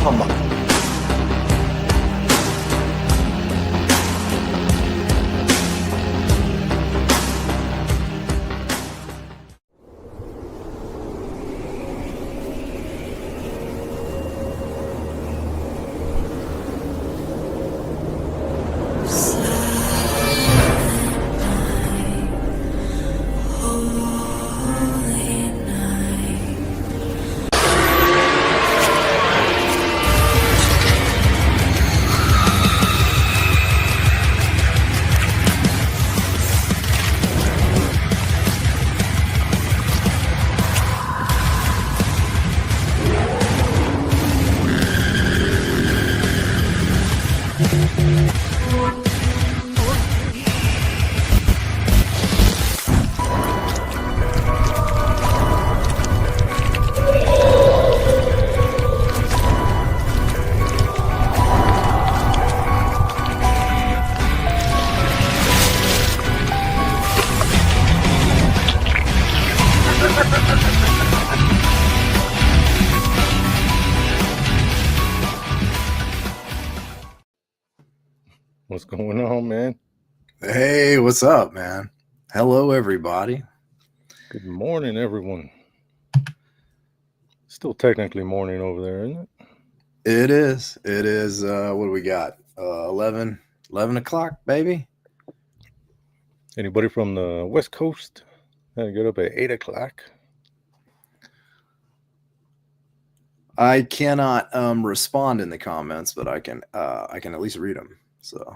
Come on. What's going on, man? Hey, what's up, man? Hello, everybody. Good morning, everyone. Still technically morning over there, isn't it? It is. It is. What do we got? 11 o'clock, baby. Anybody from the West Coast had to get up at 8 o'clock? I cannot respond in the comments, but I can at least read them. So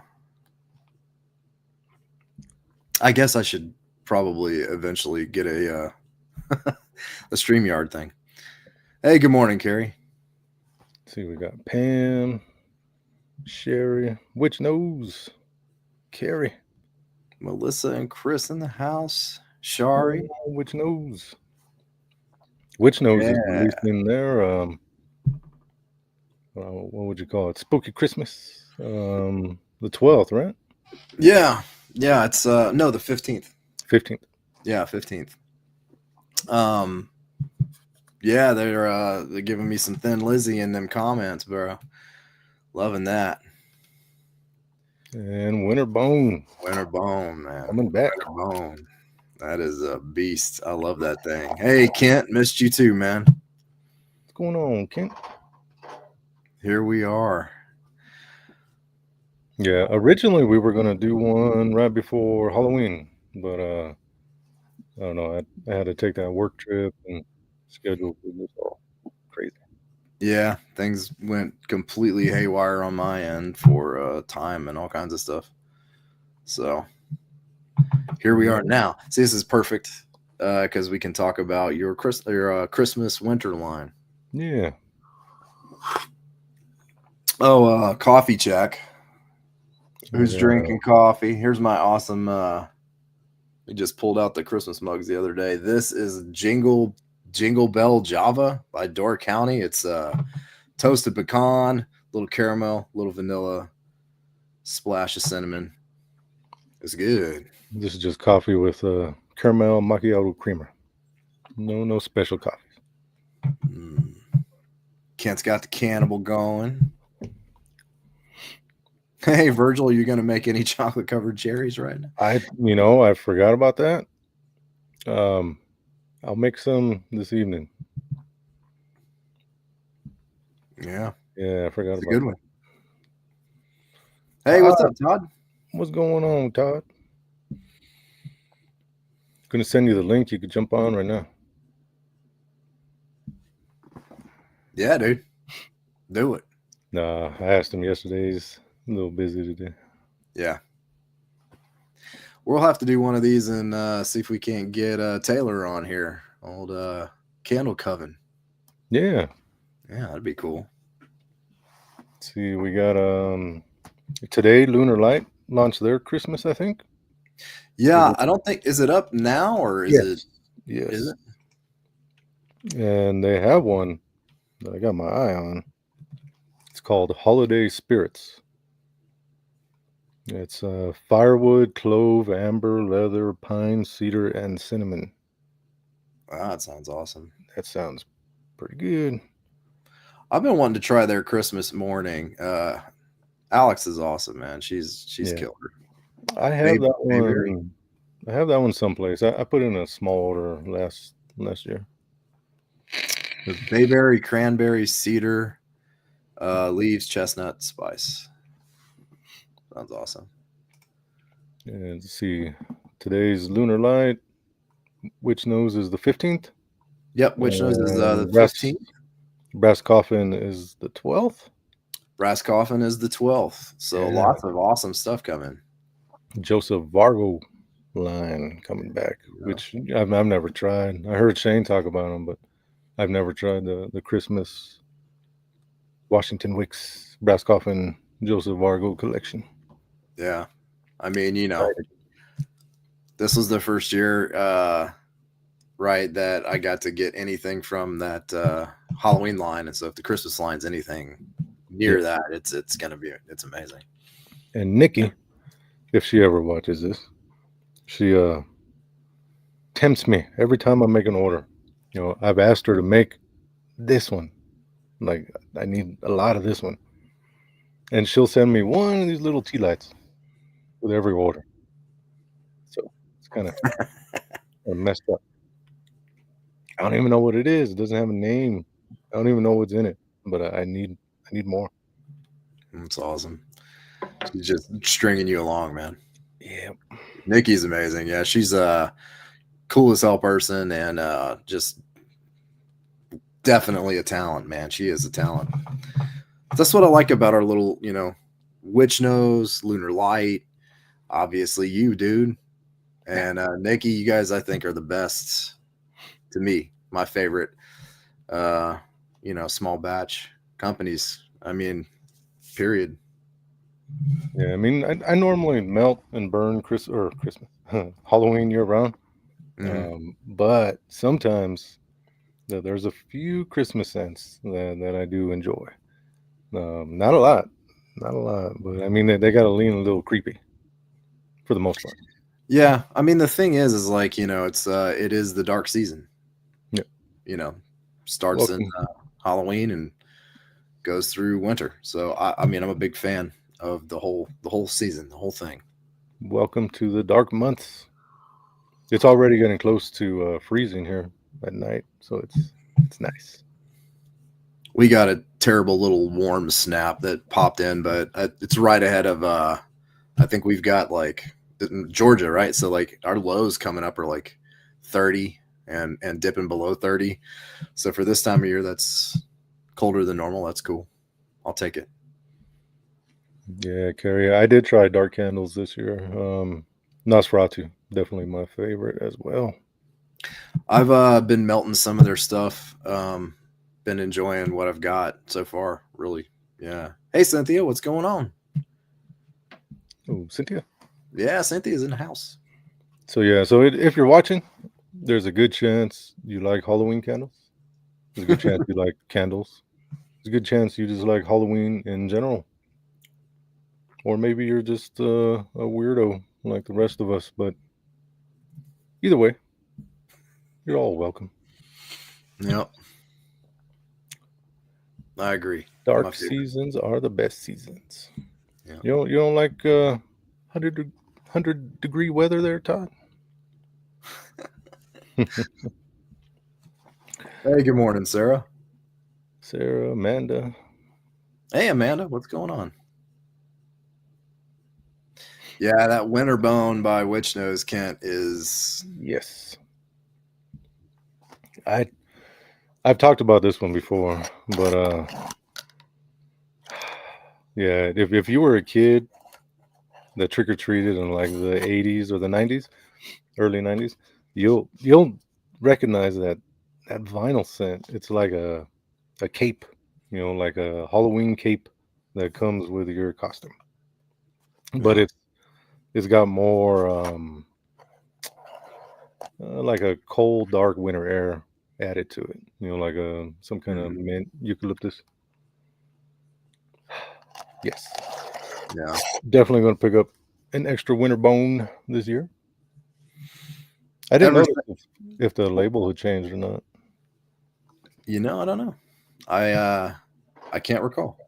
I guess I should probably eventually get a a StreamYard thing. Hey, good morning, Carrie. Let's see, we got Pam, Sherry, Witch Nose, Carrie, Melissa and Chris in the house. Shari. Witch Nose. Witch Nose is releasing their what would you call it? Spooky Christmas. The 12th, right? Yeah. It's no, the 15th. 15th. Yeah, 15th. Yeah, they're giving me some Thin Lizzy in them comments, bro. Loving that. And Winter Bone, man. coming back. Winter Bone. That is a beast. I love that thing. Hey, Kent, missed you too, man. What's going on, Kent? Here we are. Yeah, originally we were gonna do one right before Halloween, but I don't know. I had to take that work trip and schedule was all crazy. Yeah, things went completely haywire on my end for time and all kinds of stuff. So here we are now. See, this is perfect because we can talk about your Christmas winter line. Yeah. Oh, coffee check. Who's drinking coffee? Here's my awesome. We just pulled out the Christmas mugs the other day. This is Jingle Bell Java by Door County. It's toasted pecan, little caramel, little vanilla, splash of cinnamon. It's good. This is just coffee with caramel macchiato creamer. No special coffee. Kent's got the cannibal going. Hey, Virgil, are you going to make any chocolate covered cherries right now? I forgot about that. I'll make some this evening. Yeah, I forgot about a good one. Hey, what's up, Todd? What's going on, Todd? Gonna send you the link. You could jump on right now. Yeah, dude. Do it. Nah, I asked him yesterday. He's a little busy today. Yeah. We'll have to do one of these and see if we can't get Taylor on here. Old Candle Coven. Yeah. Yeah, that'd be cool. Let's see, we got today Lunar Light launched their Christmas, I think. Yeah, I don't think, is it up now or is it? Yes. Is it? And they have one that I got my eye on. It's called Holiday Spirits. It's firewood, clove, amber, leather, pine, cedar, and cinnamon. Wow, that sounds awesome. That sounds pretty good. I've been wanting to try their Christmas morning. Alex is awesome, man. She's Yeah, killer. I have that Bayberry. one. I have that one someplace. I put in a small order last year. There's bayberry, cranberry, cedar, leaves, chestnut, spice. Sounds awesome. And let's see, today's lunar light, witch nose is the 15th, Yep, witch nose is the and 15th. brass coffin is the 12th. Brass coffin is the 12th. So Yeah, lots of awesome stuff coming. Joseph Vargo line coming back, Yeah. which I've never tried. I heard Shane talk about them, but I've never tried the Christmas Washington Wicks brass coffin Joseph Vargo collection. Yeah. I mean, this was the first year, right, that I got to get anything from that Halloween line. And so if the Christmas line's anything near that, it's amazing. And Nikki, if she ever watches this, she tempts me every time I make an order. I've asked her to make this one. Like, I need a lot of this one. And she'll send me one of these little tea lights with every order. So it's kind of messed up. I don't even know what it is. It doesn't have a name. I don't even know what's in it. But I need more. That's awesome. She's just stringing you along, man. Yeah. Nikki's amazing. Yeah, she's a cool as hell person and just definitely a talent, man. She is a talent. That's what I like about our little, witch nose, lunar light. Obviously, you, dude, and Nikki. You guys, I think, are the best to me. My favorite, small batch companies. I mean, period. Yeah, I mean, I normally melt and burn Christmas, Halloween year round. But sometimes there's a few Christmas scents that I do enjoy. Not a lot, but I mean, they got to lean a little creepy for the most part. Yeah, I mean, the thing is like it is the dark season. Yeah, Starts in Halloween and goes through winter. So I mean, I'm a big fan of the whole season, the whole thing. Welcome to the dark months. It's already getting close to freezing here at night, so it's nice. We got a terrible little warm snap that popped in, but it's right ahead of. I think we've got like Georgia, right? So like our lows coming up are like 30 and dipping below 30. So for this time of year, that's colder than normal. That's cool. I'll take it. Yeah, Carrie, I did try dark candles this year. Nosferatu, definitely my favorite as well. I've been melting some of their stuff. Been enjoying what I've got so far. Really, yeah. Hey, Cynthia, what's going on? Oh, Cynthia. Yeah, Cynthia's in the house. So yeah, if you're watching, there's a good chance you like Halloween candles. There's a good chance you like candles. There's a good chance you just like Halloween in general. Or maybe you're just a weirdo like the rest of us. But either way, you're all welcome. Yep. I agree. Dark seasons are the best seasons. Yeah. You don't like 100-degree weather there, Todd? Hey, good morning, Sarah. Sarah, Amanda. Hey, Amanda, what's going on? Yeah, that Winter Bone by Witch Nose Kent is yes. I've talked about this one before, but yeah, if you were a kid that trick or treated in like the 80s or the 90s, early 90s, you'll recognize that vinyl scent. It's like a cape, like a Halloween cape that comes with your costume. But it's got more like a cold, dark winter air added to it. Like some kind of mint eucalyptus. Yes. Yeah. Definitely going to pick up an extra winter bone this year. I didn't know if the label had changed or not. I don't know. I I can't recall.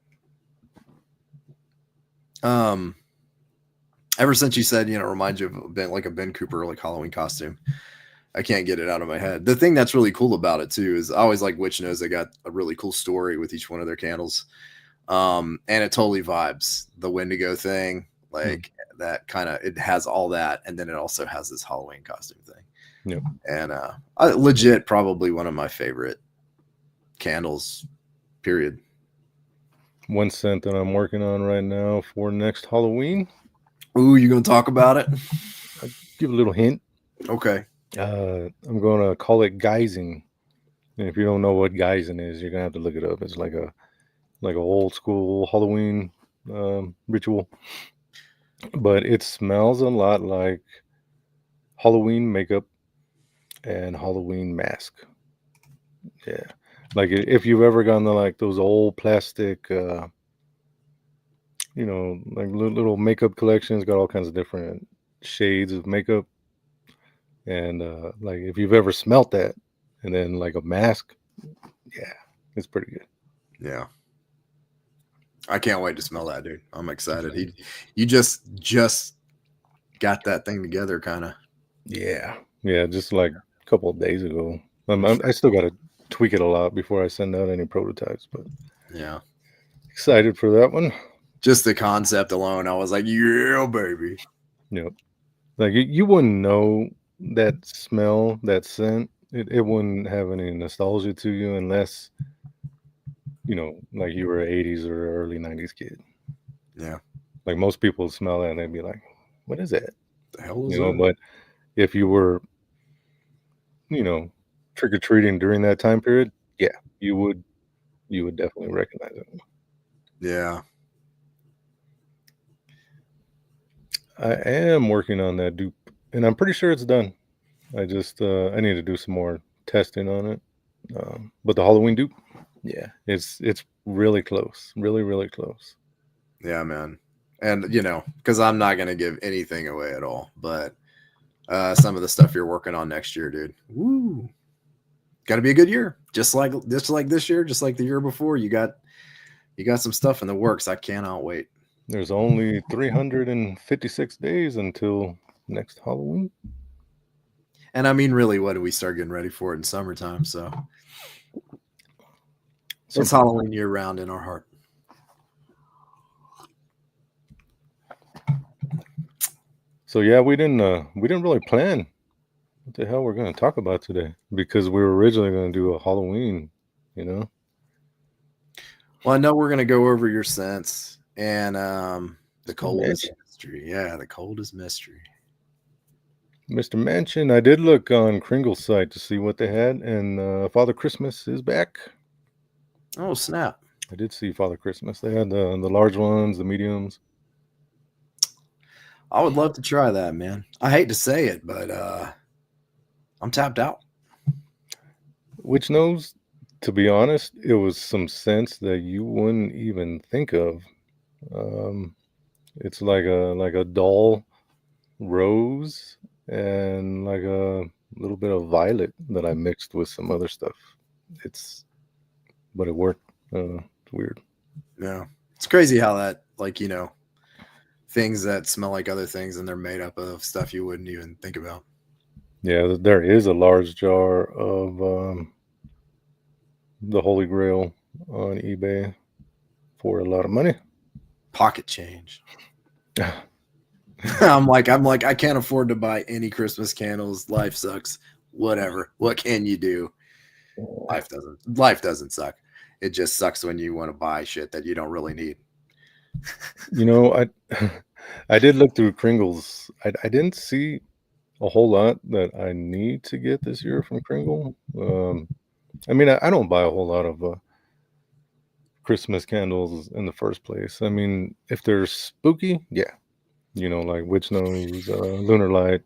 Ever since you said, it reminds you of Ben, like a Ben Cooper, like Halloween costume. I can't get it out of my head. The thing that's really cool about it too is I always like Witch Knows. They got a really cool story with each one of their candles. And it totally vibes the Wendigo thing, like that kind of, it has all that. And then it also has this Halloween costume thing. Yep. And legit, probably one of my favorite candles, period. One scent that I'm working on right now for next Halloween. Ooh, you gonna talk about it? I'll give a little hint. Okay. I'm gonna call it guising. And if you don't know what guising is, you're gonna have to look it up. It's like a old school Halloween ritual, but it smells a lot like Halloween makeup and Halloween mask. Yeah, like if you've ever gone to like those old plastic, like little makeup collections, got all kinds of different shades of makeup, and like if you've ever smelt that, and then like a mask, yeah, it's pretty good. Yeah. I can't wait to smell that, dude. I'm excited. You just got that thing together, kind of. Yeah, just like a couple of days ago. I still got to tweak it a lot before I send out any prototypes, but yeah, excited for that one. Just the concept alone, I was like, yeah, baby. Yep. Like you wouldn't know that smell, that scent. It wouldn't have any nostalgia to you unless, like you were an 80s or early 90s kid. Yeah. Like most people smell that and they'd be like, what is that? The hell is that? But if you were, trick-or-treating during that time period, yeah, you would definitely recognize it. Yeah. I am working on that dupe, and I'm pretty sure it's done. I just I need to do some more testing on it. But the Halloween dupe, yeah, it's really close, really close. Yeah, man. And because I'm not gonna give anything away at all, but some of the stuff you're working on next year, dude. Woo! Got to be a good year, just like this year, just like the year before. You got some stuff in the works. I cannot wait. There's only 356 days until next Halloween. And I mean, really, what do we start getting ready for it in summertime? So it's Halloween year round in our heart. So yeah, we didn't really plan what the hell we're going to talk about today, because we were originally going to do a Halloween, Well, I know we're going to go over your scents and the coldest mystery. Yeah, the coldest mystery. Mr. Mansion. I did look on Kringle's site to see what they had, and Father Christmas is back. Oh, snap. I did see Father Christmas. They had the large ones, the mediums. I would love to try that, man. I hate to say it, but I'm tapped out. Witch Knows, to be honest, it was some scents that you wouldn't even think of. It's like a dull rose and like a little bit of violet that I mixed with some other stuff. But it worked. It's weird. Yeah, it's crazy how that, like, things that smell like other things and they're made up of stuff you wouldn't even think about. Yeah, there is a large jar of the Holy Grail on eBay for a lot of money. Pocket change. I'm like, I can't afford to buy any Christmas candles. Life sucks. Whatever. What can you do? Life doesn't suck. It just sucks when you want to buy shit that you don't really need. I did look through Kringle's. I didn't see a whole lot that I need to get this year from Kringle. I mean, I don't buy a whole lot of Christmas candles in the first place. I mean, if they're spooky, yeah, like Witch Knows, Lunar Light,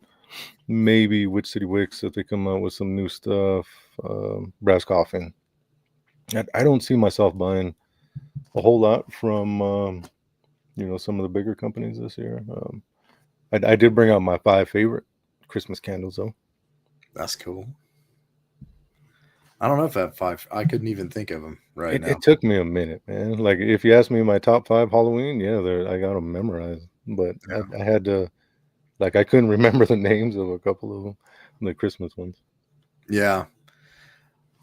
maybe Witch City Wicks if they come out with some new stuff, Brass Coffin. I don't see myself buying a whole lot from some of the bigger companies this year. I did bring out my 5 favorite Christmas candles though. That's cool. I don't know if I have 5. I couldn't even think of them right now. It took me a minute, man. Like if you ask me my top 5 Halloween, yeah, I got them memorized, but Yeah. I had to, like, I couldn't remember the names of a couple of them, the Christmas ones. Yeah.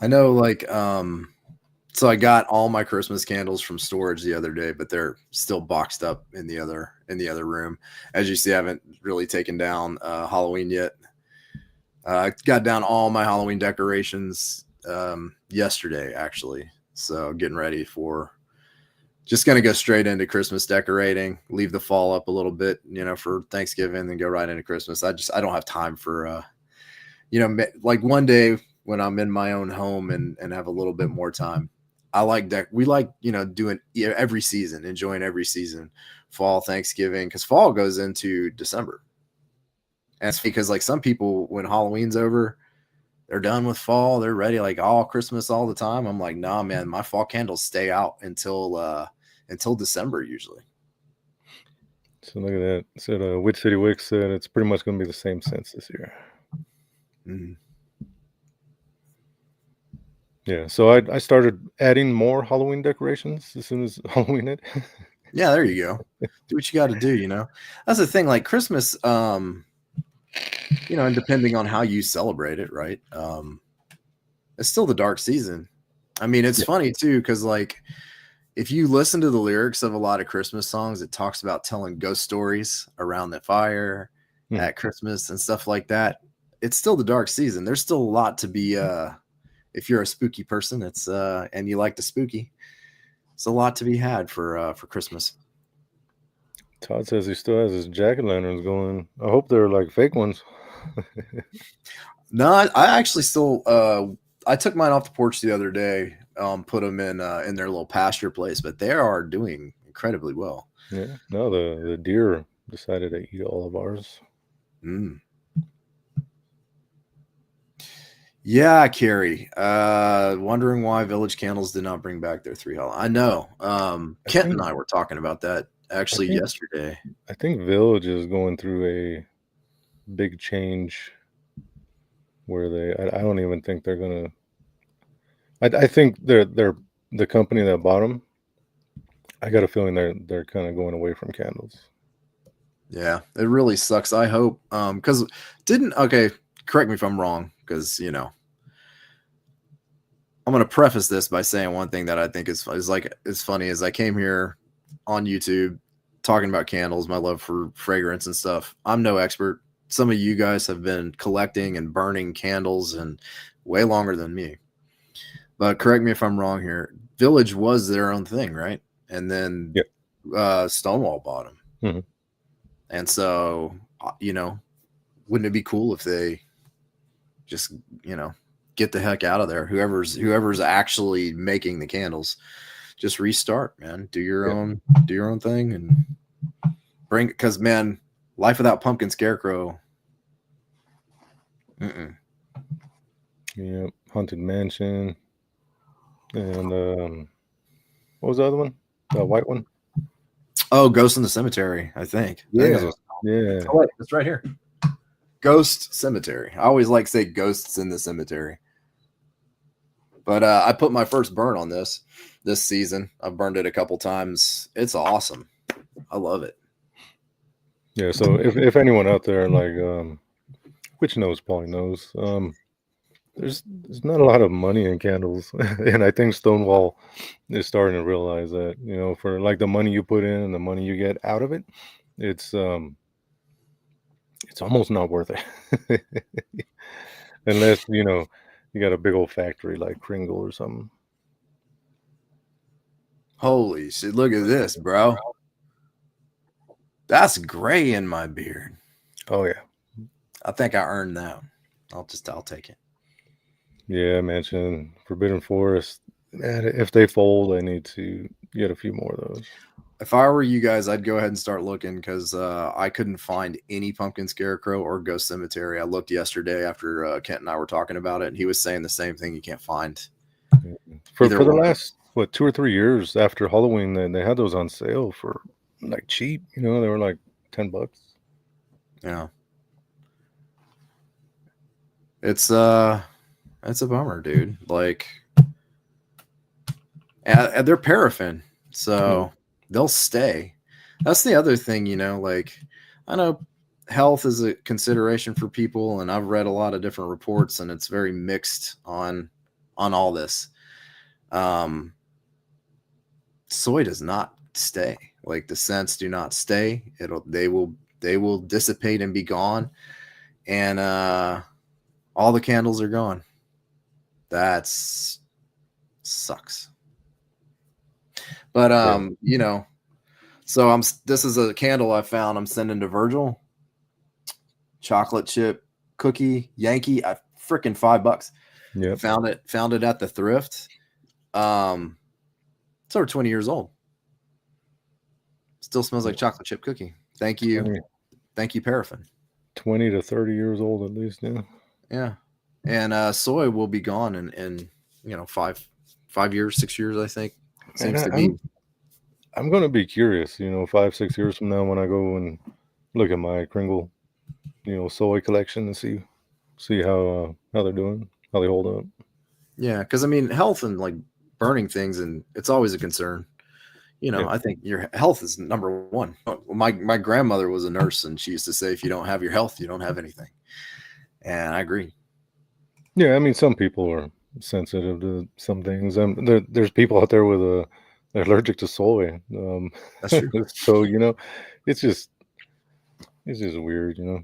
I know, like, so I got all my Christmas candles from storage the other day, but they're still boxed up in the other room. As you see, I haven't really taken down Halloween yet. I got down all my Halloween decorations yesterday, actually. So getting ready for just gonna go straight into Christmas decorating, leave the fall up a little bit, for Thanksgiving, and go right into Christmas. I don't have time for like one day when I'm in my own home and have a little bit more time. We like doing every season, enjoying every season, fall, Thanksgiving, because fall goes into December. And it's because, like, some people, when Halloween's over, they're done with fall, they're ready, like, all Christmas all the time. I'm like, nah, man, my fall candles stay out until December usually. So look at that. Said Witch City Wicks said it's pretty much going to be the same sense this year. Mm-hmm. Yeah, so I started adding more Halloween decorations as soon as Halloween hit. Yeah, there you go. Do what you got to do. That's the thing. Like Christmas, and depending on how you celebrate it, right? It's still the dark season. I mean, it's funny too, because, like, if you listen to the lyrics of a lot of Christmas songs, it talks about telling ghost stories around the fire at Christmas and stuff like that. It's still the dark season. There's still a lot to be, if you're a spooky person, it's and you like the spooky, it's a lot to be had for Christmas. Todd says he still has his jack-o'-lanterns going. I hope they're like fake ones. No, I actually still I took mine off the porch the other day, put them in their little pasture place, but they are doing incredibly well. Yeah, no, the deer decided to eat all of ours. Yeah, Carrie. Wondering why Village Candles did not bring back their 3 Halloween. I know. Kent and I were talking about that actually yesterday. I think Village is going through a big change where I don't even think they're gonna. I think they're the company that bought them. I got a feeling they're kind of going away from candles. Yeah, it really sucks. I hope because correct me if I'm wrong, because I'm going to preface this by saying one thing that I think is funny. As I came here on YouTube talking about candles, my love for fragrance and stuff. I'm no expert. Some of you guys have been collecting and burning candles and way longer than me. But correct me if I'm wrong here. Village was their own thing, right? And then Stonewall bought them. Mm-hmm. And so, wouldn't it be cool if they just, get the heck out of there? Whoever's actually making the candles, just restart, man. Do your own thing and bring, because, man, life without Pumpkin Scarecrow. Yeah, Haunted Mansion. And what was the other one? The white one? Oh, Ghost in the Cemetery, I think. Yeah. Oh, wait, it's right here. Ghost Cemetery. I always like to say Ghosts in the Cemetery. But I put my first burn on this season. I've burned it a couple times. It's awesome. I love it. Yeah, so if anyone out there, like, which knows, probably knows, there's not a lot of money in candles. And I think Stonewall is starting to realize that, for like the money you put in and the money you get out of it, it's almost not worth it. Unless, you got a big old factory like Kringle or something. Holy shit, look at this, bro. That's gray in my beard. Oh yeah. I think I earned that. I'll take it. Yeah, I mentioned Forbidden Forest. Man, if they fold, I need to get a few more of those. If I were you guys, I'd go ahead and start looking, because I couldn't find any Pumpkin Scarecrow or Ghost Cemetery. I looked yesterday after Kent and I were talking about it, and he was saying the same thing. You can't find. For the last 2 or 3 years after Halloween, they had those on sale for like cheap. They were like $10. Yeah. It's That's a bummer, dude. Like, and they're paraffin, so they'll stay. That's the other thing, you know. Like, I know health is a consideration for people, and I've read a lot of different reports, and it's very mixed on all this. Soy does not stay. Like, the scents do not stay. They will dissipate and be gone, and all the candles are gone. That's sucks. But you know, so this is a candle I found. I'm sending to Virgil. Chocolate chip cookie Yankee. I freaking $5. Yeah. Found it at the thrift. It's over 20 years old. Still smells like chocolate chip cookie. Thank you. 20, Thank you, paraffin. 20 to 30 years old at least, yeah. Yeah. And soy will be gone in you know, 5 years, 6 years, I think. It seems to be. I'm gonna be curious, you know, 5-6 years from now when I go and look at my Kringle, you know, soy collection and see how they're doing, how they hold up. Yeah, because I mean, health and like burning things, and it's always a concern. You know, Yeah. I think your health is number one. My grandmother was a nurse, and she used to say, if you don't have your health, you don't have anything. And I agree. Yeah, I mean, some people are sensitive to some things. There's people out there with they're allergic to soy. That's true. So you know, it's just weird, you know.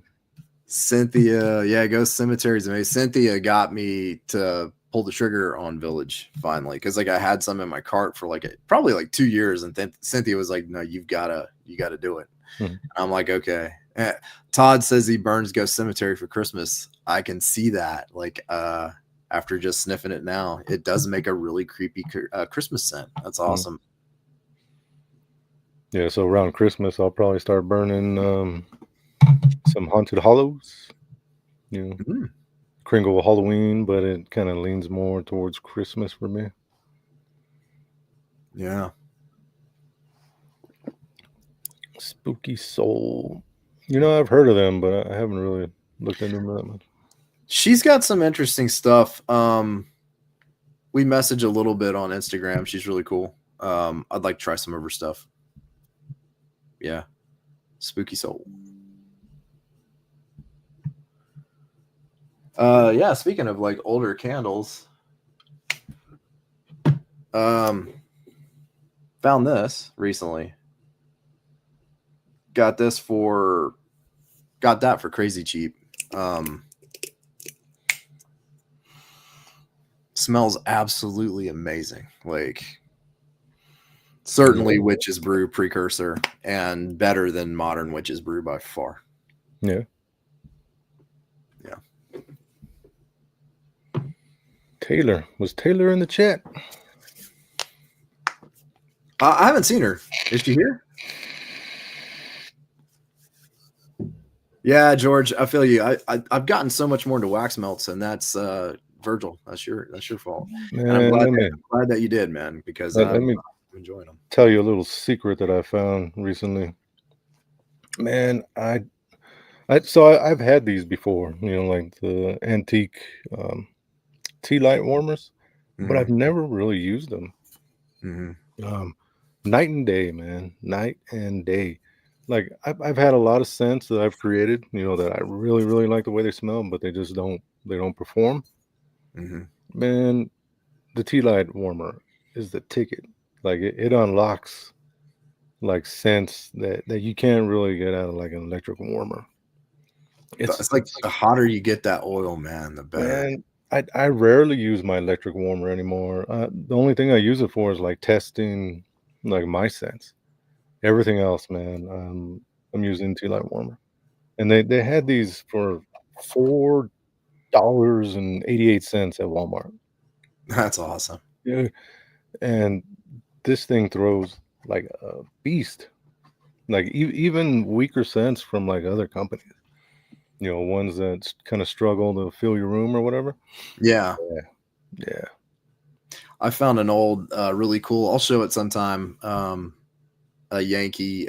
Cynthia, yeah, Ghost Cemetery's amazing. Cynthia got me to pull the trigger on Village finally, because like I had some in my cart for probably like 2 years, and then Cynthia was like, "No, you gotta do it." Mm-hmm. I'm like, okay. Todd says he burns Ghost Cemetery for Christmas. I can see that. Like, after just sniffing it now, it does make a really creepy Christmas scent. That's awesome. Yeah, so around Christmas, I'll probably start burning some Haunted Hollows. You know, Kringle Halloween, but it kind of leans more towards Christmas for me. Yeah. Spooky Soul. You know, I've heard of them, but I haven't really looked into them that much. She's got some interesting stuff. We message a little bit on Instagram. She's really cool. I'd like to try some of her stuff. Yeah. Spooky Soul. Yeah, speaking of like older candles, found this recently. Got that for crazy cheap. Smells absolutely amazing. Like, certainly Witch's Brew precursor, and better than modern Witch's Brew by far. Yeah. Taylor. Was Taylor in the chat? I haven't seen her. Is she here? Yeah, George, I feel you. I've gotten so much more into wax melts, and that's Virgil. That's your fault. Man, and I'm glad that you did, man, because I'm enjoying them. Tell you a little secret that I found recently. Man, I've had these before, you know, like the antique tea light warmers, but I've never really used them. Night and day, man, night and day. Like I've had a lot of scents that I've created, you know, that I really, really like the way they smell, but they just don't perform. Man, the tea light warmer is the ticket. Like it unlocks like scents that you can't really get out of like an electric warmer. It's like the hotter you get that oil, man, the better. Man, I rarely use my electric warmer anymore. The only thing I use it for is like testing like my scents. Everything else, man, I'm using tea light warmer. And they had these for $4.88 at Walmart. That's awesome. Yeah. And this thing throws like a beast. Like even weaker scents from like other companies. You know, ones that kind of struggle to fill your room or whatever. Yeah. Yeah. I found an old, really cool, I'll show it sometime, a Yankee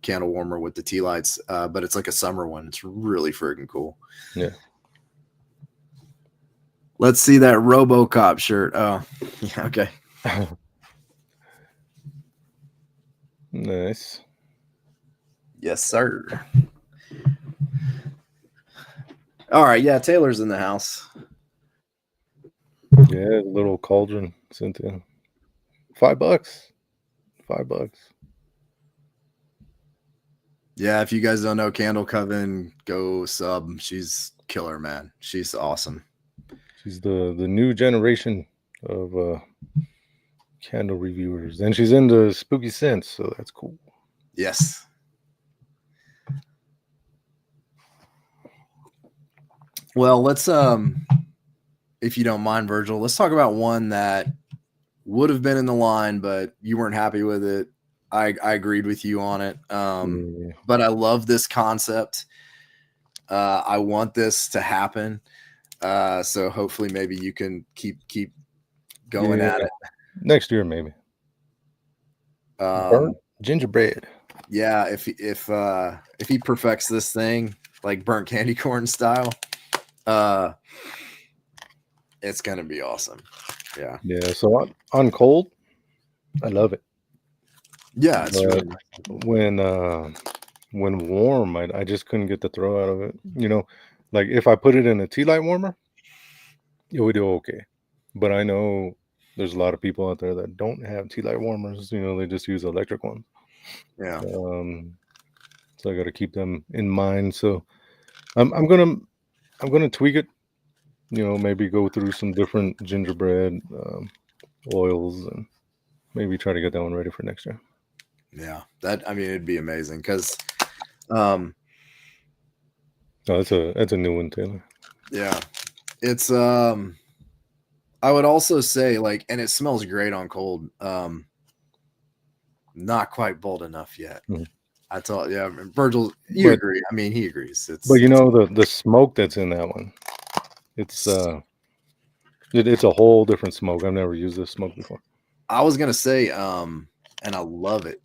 candle warmer with the tea lights, but it's like a summer one. It's really friggin' cool. Yeah. Let's see that RoboCop shirt. Oh, yeah, okay. Nice. Yes, sir. All right, yeah, Taylor's in the house. Yeah, little cauldron, Cynthia. $5. $5. Yeah, if you guys don't know Candle Coven, go sub. She's killer, man. She's awesome. She's the new generation of candle reviewers, and she's into spooky scents, so that's cool. Yes. Well, let's if you don't mind, Virgil, let's talk about one that would have been in the line, but you weren't happy with it. I agreed with you on it. Yeah. But I love this concept. I want this to happen. So hopefully maybe you can keep going at it. Next year, maybe. Burnt gingerbread. Yeah, if he perfects this thing like burnt candy corn style, it's gonna be awesome. Yeah. Yeah. So on cold, I love it. Yeah, it's really nice. When warm, I just couldn't get the throw out of it. You know, like if I put it in a tea light warmer, it would do okay. But I know there's a lot of people out there that don't have tea light warmers. You know, they just use electric ones. Yeah. So I got to keep them in mind. So I'm gonna tweak it. You know, maybe go through some different gingerbread oils and maybe try to get that one ready for next year. Yeah, it'd be amazing because Oh, that's a new one, Taylor. Yeah, it's I would also say like, and it smells great on cold. Not quite bold enough yet. Mhm. I thought, yeah, Virgil, you agree. I mean, he agrees. But you know the smoke that's in that one, it's a whole different smoke. I've never used this smoke before. I was gonna say, and I love it.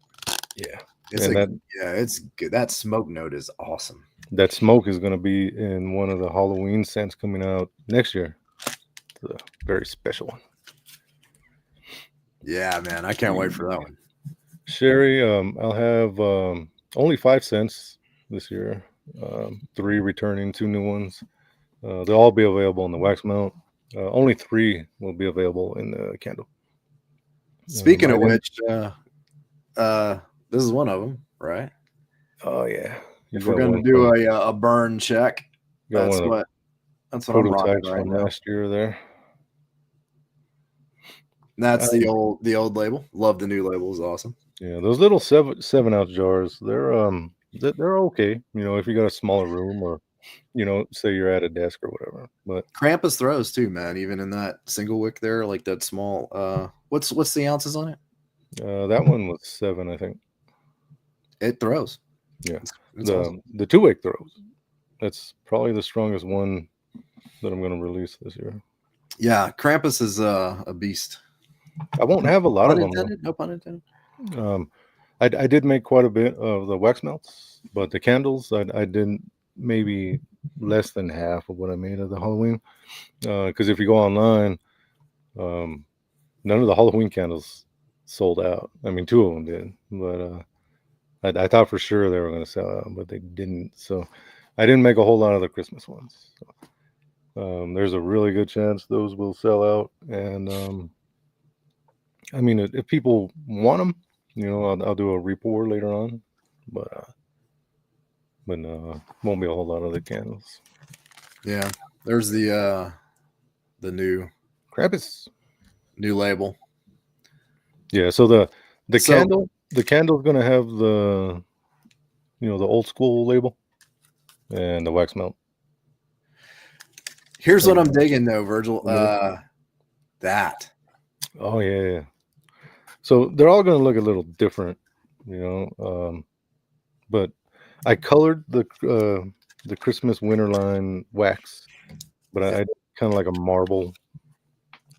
Yeah, it's good. That smoke note is awesome. That smoke is gonna be in one of the Halloween scents coming out next year. It's a very special one. Yeah, man, I can't wait for that one. Sherry, I'll have only 5 cents this year. 3 returning, 2 new ones. They'll all be available in the wax mount. Only 3 will be available in the candle. Speaking of which, this is one of them, right? Oh yeah. If we're going to do a burn check, that's what I'm rocking right from now. Last year there. That's the old label. Love the new label. Is awesome. Yeah, those little 7-ounce jars, they're okay. You know, if you got a smaller room or, you know, say you're at a desk or whatever. But Krampus throws too, man. Even in that single wick there, like that small. What's the ounces on it? That one was 7, I think. It throws. Yeah, it's awesome. The 2-wick throws. That's probably the strongest one that I'm going to release this year. Yeah, Krampus is a beast. I won't have a lot of them. No pun intended. I did make quite a bit of the wax melts, but the candles I did maybe less than half of what I made of the Halloween. Because if you go online, none of the Halloween candles sold out. I mean, 2 of them did, but I thought for sure they were going to sell out, but they didn't. So I didn't make a whole lot of the Christmas ones. So, there's a really good chance those will sell out, and I mean, if people want them, you know, I'll do a repour later on, but won't be a whole lot of the candles. Yeah, there's the new Krampus new label. Yeah, so the candle's gonna have the, you know, the old school label and the wax melt. Here's what I'm digging though, Virgil. That. Oh yeah. So they're all going to look a little different, you know. But I colored the Christmas winter line wax, but I kind of like a marble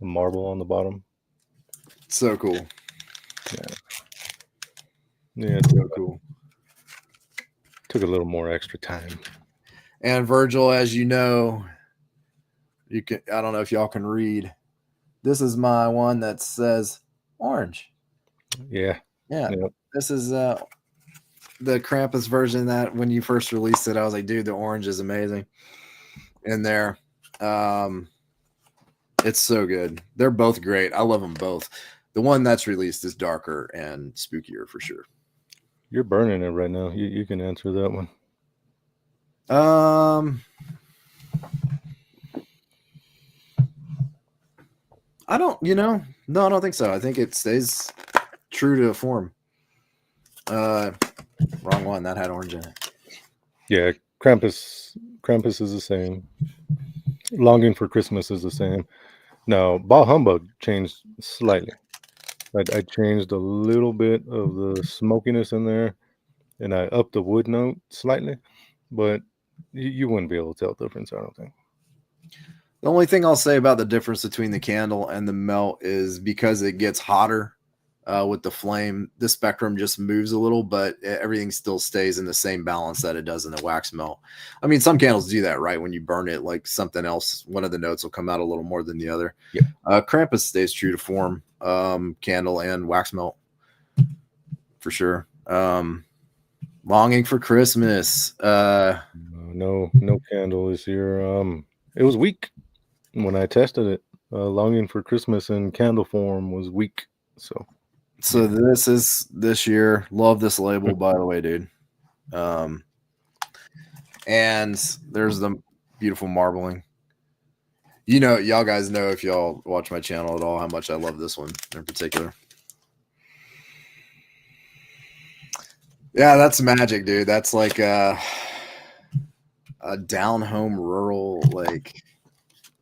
on the bottom. So cool. Yeah, it's so cool. Took a little more extra time. And Virgil, as you know, You can. I don't know if y'all can read. This is my one that says orange. Yeah. Yeah. Yep. This is the Krampus version that when you first released it, I was like, dude, the orange is amazing in there. It's so good. They're both great. I love them both. The one that's released is darker and spookier for sure. You're burning it right now. You can answer that one. I don't, no, I don't think so. I think it stays true to form. Wrong one. That had orange in it. Yeah, Krampus is the same. Longing for Christmas is the same. Now, Bah Humbug changed slightly. I changed a little bit of the smokiness in there, and I upped the wood note slightly, but you wouldn't be able to tell the difference, I don't think. The only thing I'll say about the difference between the candle and the melt is because it gets hotter with the flame, the spectrum just moves a little, but everything still stays in the same balance that it does in the wax melt. I mean, some candles do that, right? When you burn it, like something else, one of the notes will come out a little more than the other. Yep. Krampus stays true to form, candle and wax melt for sure. Longing for Christmas. No candle this year. It was weak when I tested it. Longing for Christmas in candle form was weak. So this is this year. Love this label, by the way, dude. And there's the beautiful marbling. Y'all guys know, if y'all watch my channel at all, how much I love this one in particular. Yeah, that's magic, dude. That's like a down home rural, like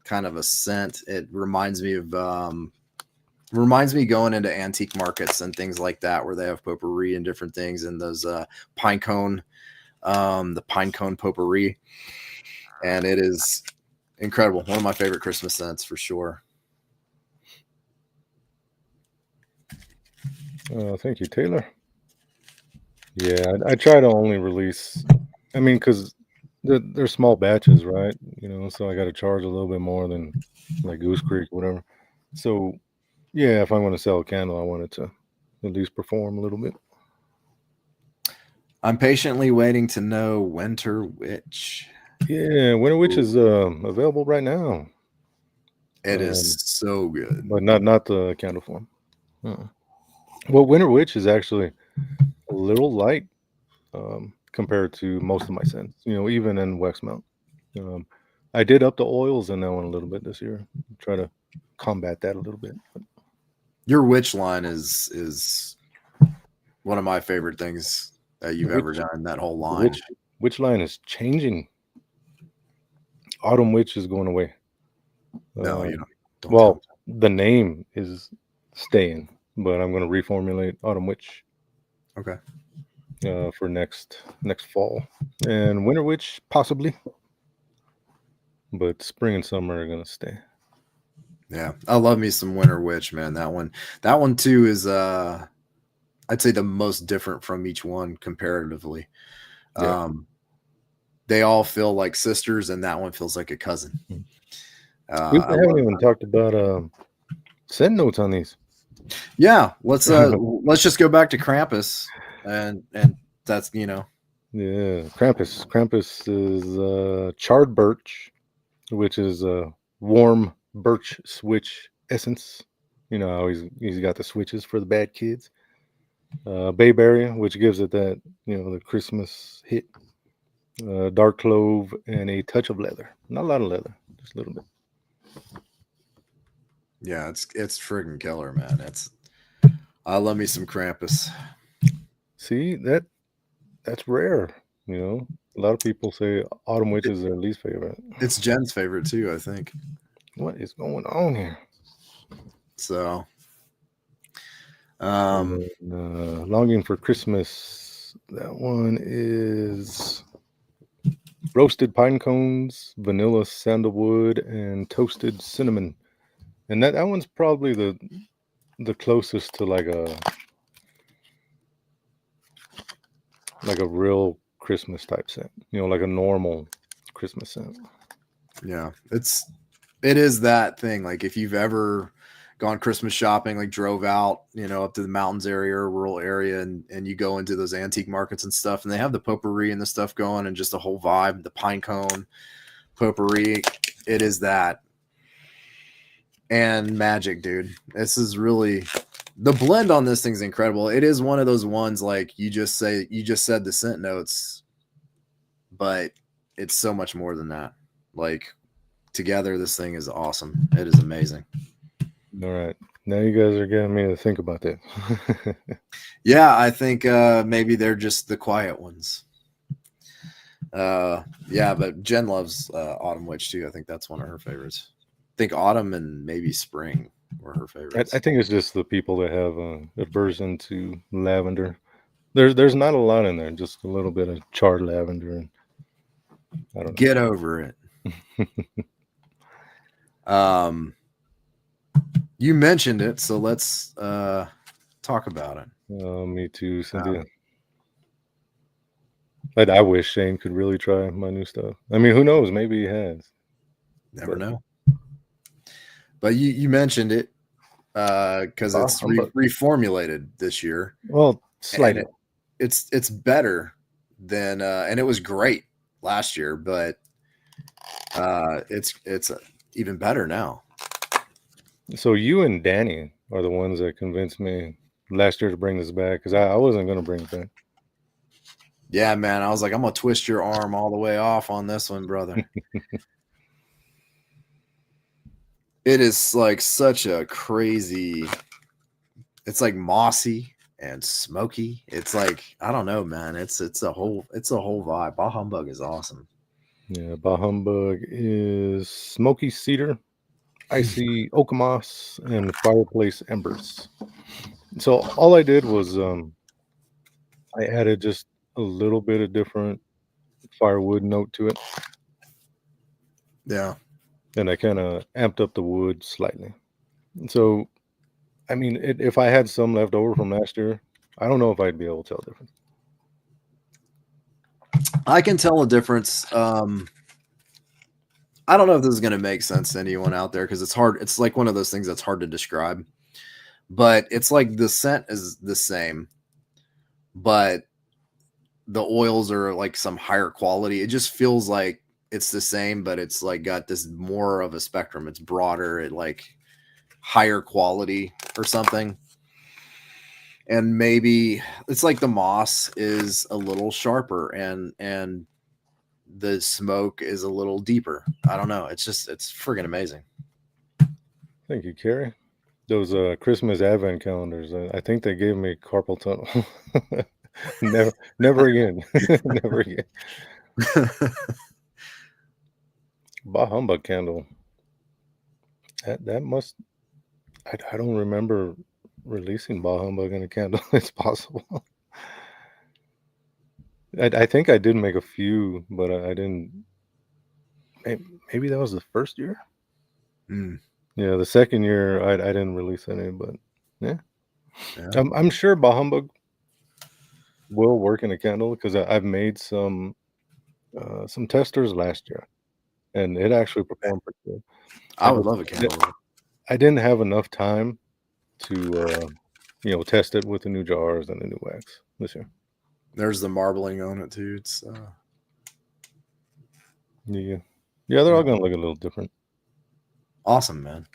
kind of a scent. It reminds me of going into antique markets and things like that where they have potpourri and different things, and those pine cone, the pine cone potpourri, and it is incredible. One of my favorite Christmas scents for sure. Thank you, Taylor. Yeah, I try to only release. I mean, because they're small batches, right? So I got to charge a little bit more than like Goose Creek, whatever. So yeah, if I'm going to sell a candle, I want it to at least perform a little bit. I'm patiently waiting to know Winter Witch. Yeah, Winter Witch is available right now. It is so good, but not the candle form. Well, Winter Witch is actually a little light compared to most of my scents. Even in wax melt. I did up the oils in that one a little bit this year. Try to combat that a little bit. Your witch line is one of my favorite things that you've ever done. That whole line. Witch line is changing. Autumn Witch is going away. No, you don't. Well, the name is staying, but I'm going to reformulate Autumn Witch. Okay. For next fall, and Winter Witch possibly, but spring and summer are going to stay. Yeah, I love me some Winter Witch, man. That one too is I'd say the most different from each one comparatively. Yeah. They all feel like sisters, and that one feels like a cousin. We haven't even talked about scent notes on these. Yeah, let's just go back to Krampus, and that's Yeah, Krampus. Krampus is charred birch, which is a warm birch switch essence. How he's got the switches for the bad kids. Bayberry, which gives it that the Christmas hit. Dark clove and a touch of leather. Not a lot of leather, just a little bit. Yeah, it's friggin' killer, man. I love me some Krampus. See, that's rare. A lot of people say Autumn Witch is their least favorite. It's Jen's favorite too, I think. What is going on here? So, Longing for Christmas. That one is roasted pine cones, vanilla sandalwood, and toasted cinnamon. And that one's probably the closest to like a real Christmas type scent. Like a normal Christmas scent. Yeah, it's It is that thing. Like if you've ever gone Christmas shopping, like drove out, up to the mountains area or rural area, and you go into those antique markets and stuff, and they have the potpourri and the stuff going, and just the whole vibe, the pine cone potpourri. It is that. And magic, dude. This is really, the blend on this thing's incredible. It is one of those ones like you just said the scent notes, but it's so much more than that. Like together, this thing is awesome. It is amazing. All right. Now you guys are getting me to think about that. Yeah, I think maybe they're just the quiet ones. Yeah, but Jen loves Autumn Witch too. I think that's one of her favorites. I think autumn and maybe spring were her favorites. I think it's just the people that have aversion to lavender. There's not a lot in there, just a little bit of charred lavender, and I don't know. Get over it. You mentioned it, so let's talk about it. Me too, Cynthia. I wish Shane could really try my new stuff. I mean, who knows? Maybe he has. Never know. But you mentioned it because it's reformulated this year. Well, slightly. It's better than and it was great last year, but it's even better now. So you and Danny are the ones that convinced me last year to bring this back because I wasn't going to bring it back. Yeah, man. I was like, I'm going to twist your arm all the way off on this one, brother. It is like such a crazy, it's like mossy and smoky. It's like, I don't know, man. It's a whole vibe. Bah Humbug is awesome. Yeah, Bah Humbug is smoky cedar, icy oak moss, and fireplace embers. So all I did was I added just a little bit of different firewood note to it. Yeah. And I kind of amped up the wood slightly. So, I mean, if I had some left over from last year, I don't know if I'd be able to tell the difference. I can tell a difference. I don't know if this is going to make sense to anyone out there because it's hard. It's like one of those things that's hard to describe. But it's like the scent is the same, but the oils are like some higher quality. It just feels like it's the same, but it's like got this more of a spectrum. It's broader, it like higher quality or something. And maybe it's like the moss is a little sharper and the smoke is a little deeper. I don't know. It's friggin' amazing. Thank you, Carrie. Those Christmas advent calendars, I think they gave me carpal tunnel. never again. Never again. Bah Humbug candle. That must. I don't remember releasing Bah Humbug in a candle. It's possible. I think I did make a few, but I didn't. Maybe that was the first year. Yeah, the second year I didn't release any, but yeah. I'm sure Bah Humbug will work in a candle because I've made some testers last year, and it actually performed pretty good. I would love a candle. I didn't have enough time to test it with the new jars and the new wax this year. There's the marbling on it too. It's yeah, they're all gonna look a little different. Awesome, man.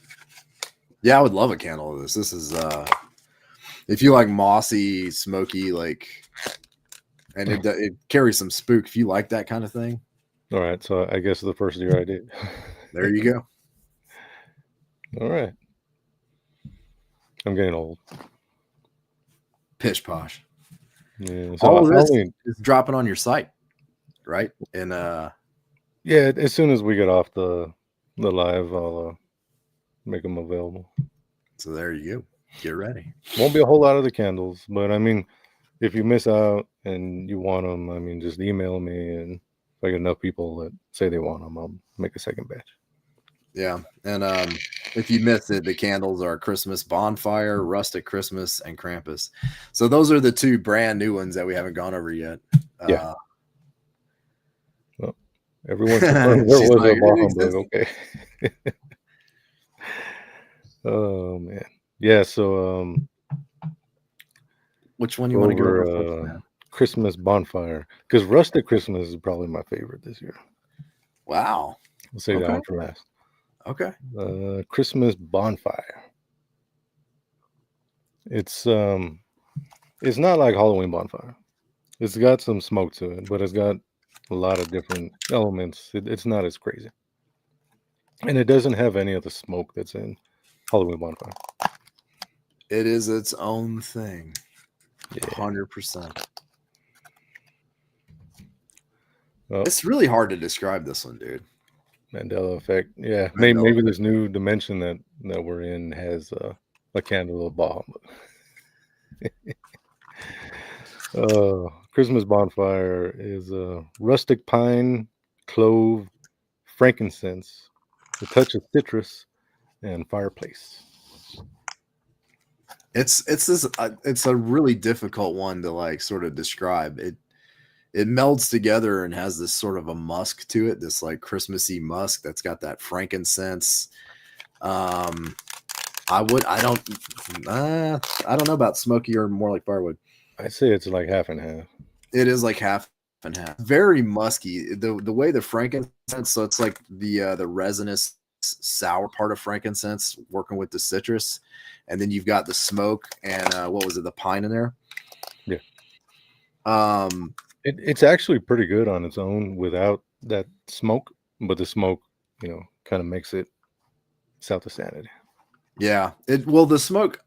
Yeah, I would love a candle of this. This is if you like mossy, smoky, like, and it carries some spook. If you like that kind of thing. All right, so I guess the first year I did. There you go. All right. I'm getting old. Pish posh. Yeah. So all of this is dropping on your site, right? And yeah, as soon as we get off the live, I'll make them available. So there you go. Get ready. Won't be a whole lot of the candles, but I mean, if you miss out and you want them, I mean, just email me, and if I get enough people that say they want them, I'll make a second batch. Yeah, and if you missed it, the candles are Christmas Bonfire, Rustic Christmas, and Krampus. So those are the two brand new ones that we haven't gone over yet. Yeah. Well, everyone confirmed there was a Bah Humbug. Okay. Oh man. Yeah, so Which one you want to go over first, over man? Christmas bonfire. Because Rustic Christmas is probably my favorite this year. Wow. I'll say that Okay. one for last. Okay. Christmas bonfire. It's not like Halloween bonfire. It's got some smoke to it, but it's got a lot of different elements. It's not as crazy. And it doesn't have any of the smoke that's in Halloween bonfire. It is its own thing. Yeah. 100%. Well, It's really hard to describe this one, dude. Mandela effect. Yeah. Mandela Maybe effect. this new dimension that we're in has a candle of bomb. Christmas bonfire is rustic pine, clove, frankincense, a touch of citrus, and fireplace. It's a really difficult one to like sort of describe. It melds together and has this sort of a musk to it, this like Christmassy musk that's got that frankincense. I don't know about smoky or more like firewood. I'd say it's like half and half. It is like half and half. Very musky. The way the frankincense, so it's like the resinous sour part of frankincense working with the citrus, and then you've got the smoke and what was it, the pine in there? Yeah. Um, It's actually pretty good on its own without that smoke, but the smoke, kind of makes it south of sanity. yeah. The smoke.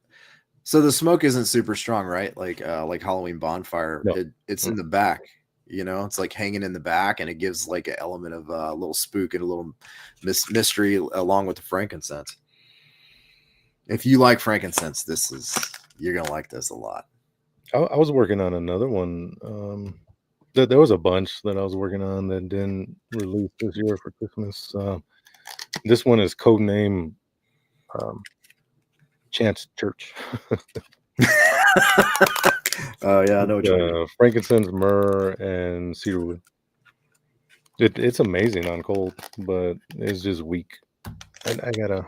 So the smoke isn't super strong, right? Like Halloween bonfire. No. It's in the back. It's like hanging in the back, and it gives like an element of a little spook and a little mystery along with the frankincense. If you like frankincense, you're gonna like this a lot. I was working on another one. There was a bunch that I was working on that didn't release this year for Christmas. This one is codename Chance Church. Oh yeah, I know what you mean. Frankincense, myrrh, and cedarwood. It's amazing on cold, but it's just weak. I gotta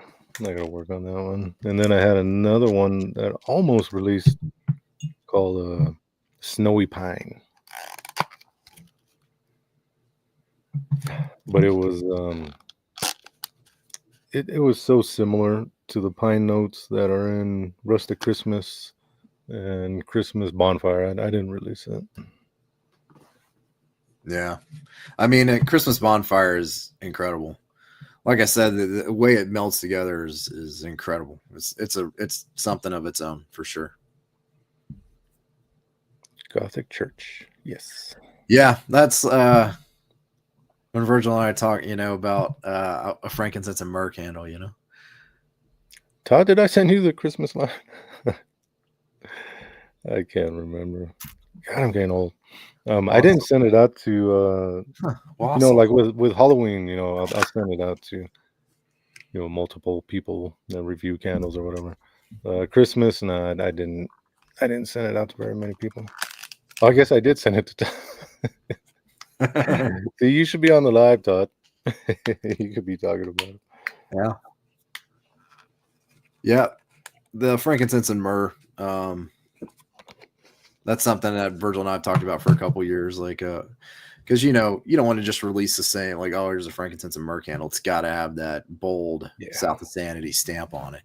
work on that one. And then I had another one that almost released called Snowy Pine, but it was it was so similar to the pine notes that are in Rustic Christmas and Christmas Bonfire. I didn't release it. Yeah, I mean, Christmas bonfire is incredible. Like I said, the way it melts together is incredible. It's something of its own for sure. Gothic Church, yes. Yeah, that's when Virgil and I talk, about a frankincense and myrrh candle. Todd, did I send you the Christmas line? I can't remember. God, I'm getting old. I didn't send it out to awesome. like with Halloween, I'll send it out to multiple people that review candles or whatever. Christmas, no, I didn't send it out to very many people. I guess I did send it to See, you should be on the live, Todd. You could be talking about it. Yeah. Yeah. The frankincense and myrrh. That's something that Virgil and I have talked about for a couple years. Like, because you don't want to just release the same, like, oh, here's a frankincense and myrrh candle. It's got to have that bold South of Sanity stamp on it.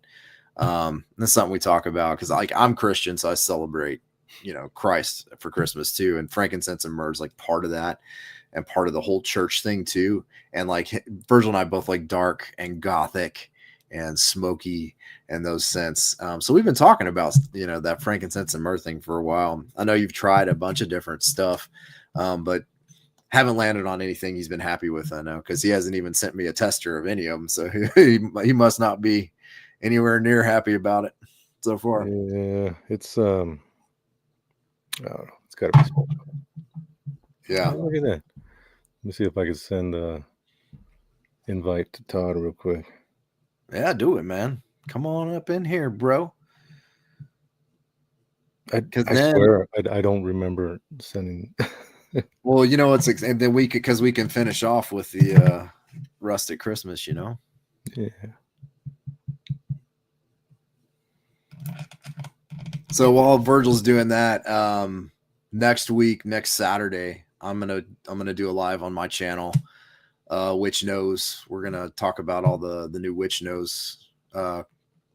That's something we talk about because, like, I'm Christian, so I celebrate, Christ for Christmas too, and frankincense and myrrh is like part of that, and part of the whole church thing too. And like Virgil and I both like dark and gothic and smoky and those scents. So we've been talking about, that frankincense and myrrh thing for a while. I know you've tried a bunch of different stuff, but haven't landed on anything he's been happy with. I know because he hasn't even sent me a tester of any of them. So he must not be anywhere near happy about it so far. Yeah, it's I don't know. It's got to be small. Yeah. Oh, look at that. Let me see if I can send a invite to Todd real quick. Yeah, do it, man. Come on up in here, bro. I swear I don't remember sending. Well, and then because we can finish off with the Rustic Christmas, Yeah. So while Virgil's doing that, next week, next Saturday, I'm gonna do a live on my channel. Witch Knows. We're gonna talk about all the new Witch Knows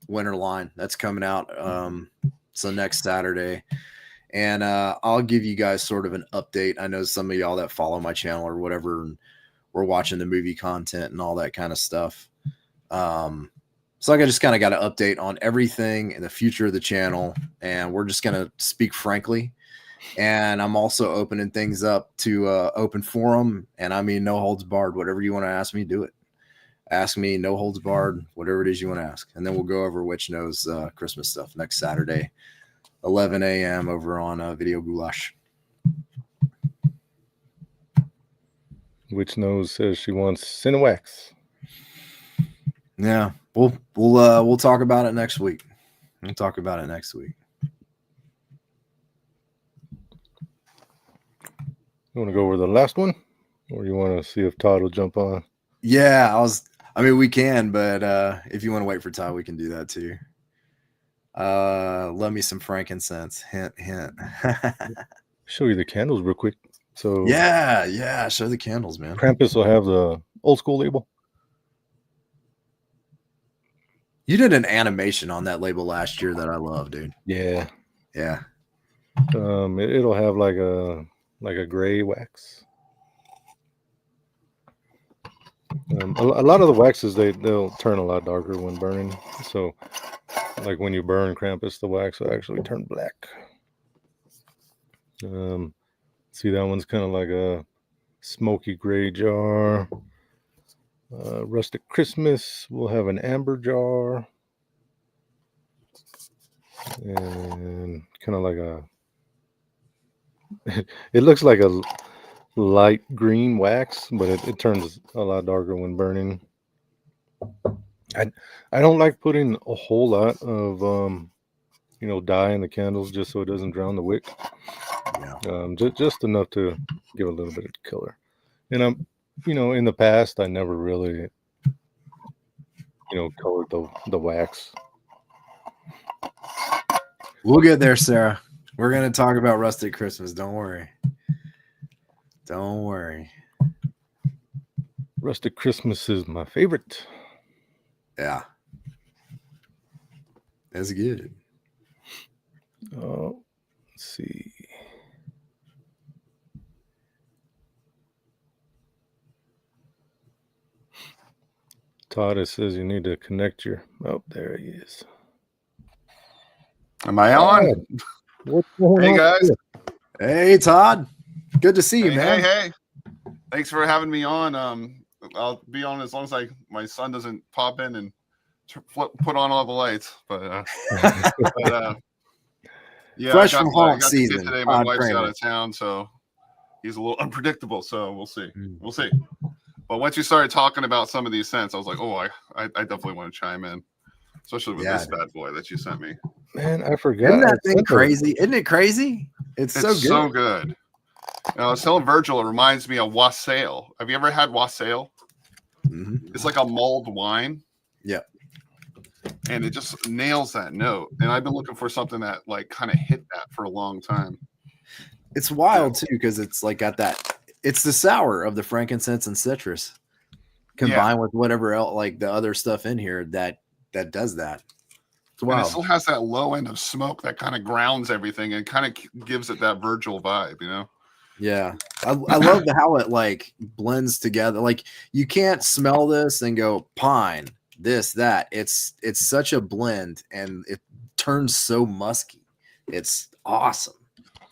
winter line that's coming out. So next Saturday, and I'll give you guys sort of an update. I know some of y'all that follow my channel or whatever, and we're watching the movie content and all that kind of stuff. So I just kind of got an update on everything in the future of the channel, and we're just going to speak frankly. And I'm also opening things up to open forum, and I mean no holds barred. Whatever you want to ask me, do it. Ask me, no holds barred, whatever it is you want to ask. And then we'll go over Witch Knows Christmas stuff next Saturday, 11 a.m. over on Video Ghoulash. Witch Knows says she wants Cinewax. Yeah, we'll talk about it next week. We'll talk about it next week. You want to go over the last one, or you want to see if Todd will jump on? Yeah, I mean, we can, but if you want to wait for Todd, we can do that too. Love me some frankincense. Hint, hint. Show you the candles real quick. So yeah, show the candles, man. Krampus will have the old school label. You did an animation on that label last year that I love, dude. Yeah. It'll have like a gray wax. A lot of the waxes they'll turn a lot darker when burning. So, like when you burn Krampus, the wax will actually turn black. See, that one's kind of like a smoky gray jar. Rustic Christmas will have an amber jar, and kind of like it looks like a light green wax, but it turns a lot darker when burning. I don't like putting a whole lot of dye in the candles just so it doesn't drown the wick. Yeah. Just enough to give a little bit of color. And in the past I never really colored the wax. We'll get there, Sarah. We're gonna talk about Rustic Christmas. Don't worry. Rustic Christmas is my favorite. Yeah. That's good. Oh, let's see. Todd, it says you need to connect your... Oh, there he is. Am I on? Hey, guys. Hey, Todd. Good to see you, man. Hey. Thanks for having me on. I'll be on as long as my son doesn't pop in and put on all the lights. But yeah, fresh I from got haunt season. today. My wife's out of town, so he's a little unpredictable. So we'll see. We'll see. But once you started talking about some of these scents, I was like, oh, I definitely want to chime in, especially with this bad boy that you sent me. Man, I forgot. Isn't that thing crazy? Isn't it crazy? It's so good. So good. I was telling Virgil, it reminds me of Wassail. Have you ever had Wassail? Mm-hmm. It's like a mulled wine. Yeah. And it just nails that note. And I've been looking for something that kind of hit that for a long time. It's wild too, because it's got that. It's the sour of the frankincense and citrus combined with whatever else, the other stuff in here that does that. It's wild. And it still has that low end of smoke that kind of grounds everything and kind of gives it that Virgil vibe, Yeah, I love how it blends together. You can't smell this and go pine, this, that. It's such a blend, and it turns so musky. It's awesome.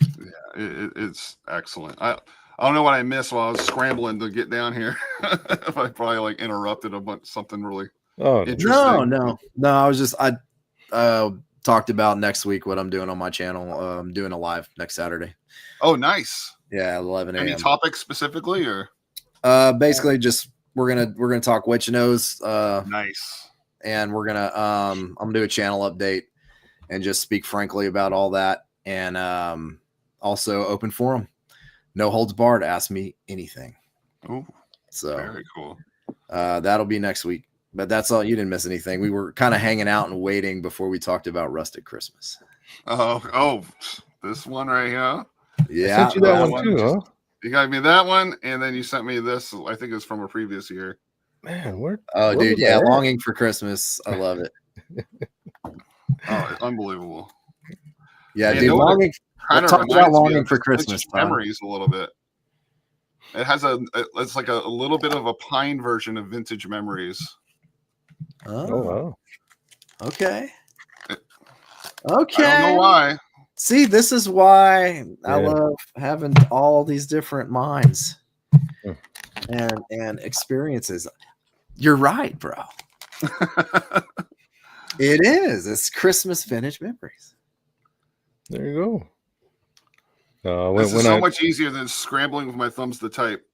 Yeah, it's excellent. I don't know what I missed while I was scrambling to get down here. If I probably interrupted something really interesting. No. I talked about next week what I'm doing on my channel. I'm doing a live next Saturday. Oh, nice. Yeah, 11 a.m. Any topics specifically, or basically just we're gonna talk Witch Knows. Nice. And we're gonna I'm gonna do a channel update and just speak frankly about all that, and also open forum, no holds barred. Ask me anything. Oh, so very cool. That'll be next week. But that's all. You didn't miss anything. We were kind of hanging out and waiting before we talked about Rustic Christmas. Oh, this one right here. Yeah, I sent you that one too, just, huh? You got me that one, and then you sent me this. I think it's from a previous year. Man, where? Oh, where dude, was yeah, I at? Longing for Christmas. I love it. Oh, it's unbelievable. Yeah, And dude, Longing. Kind of Talk about reminds me Longing of for just Christmas, vintage Tom. memories a little bit. It has it's like a little bit of a pine version of Vintage Memories. Oh wow. Okay. I don't know why. See, this is why I Yeah. love having all these different minds Mm. and experiences. You're right, bro. It is. It's Christmas vintage memories. There you go. This is so much easier than scrambling with my thumbs to type.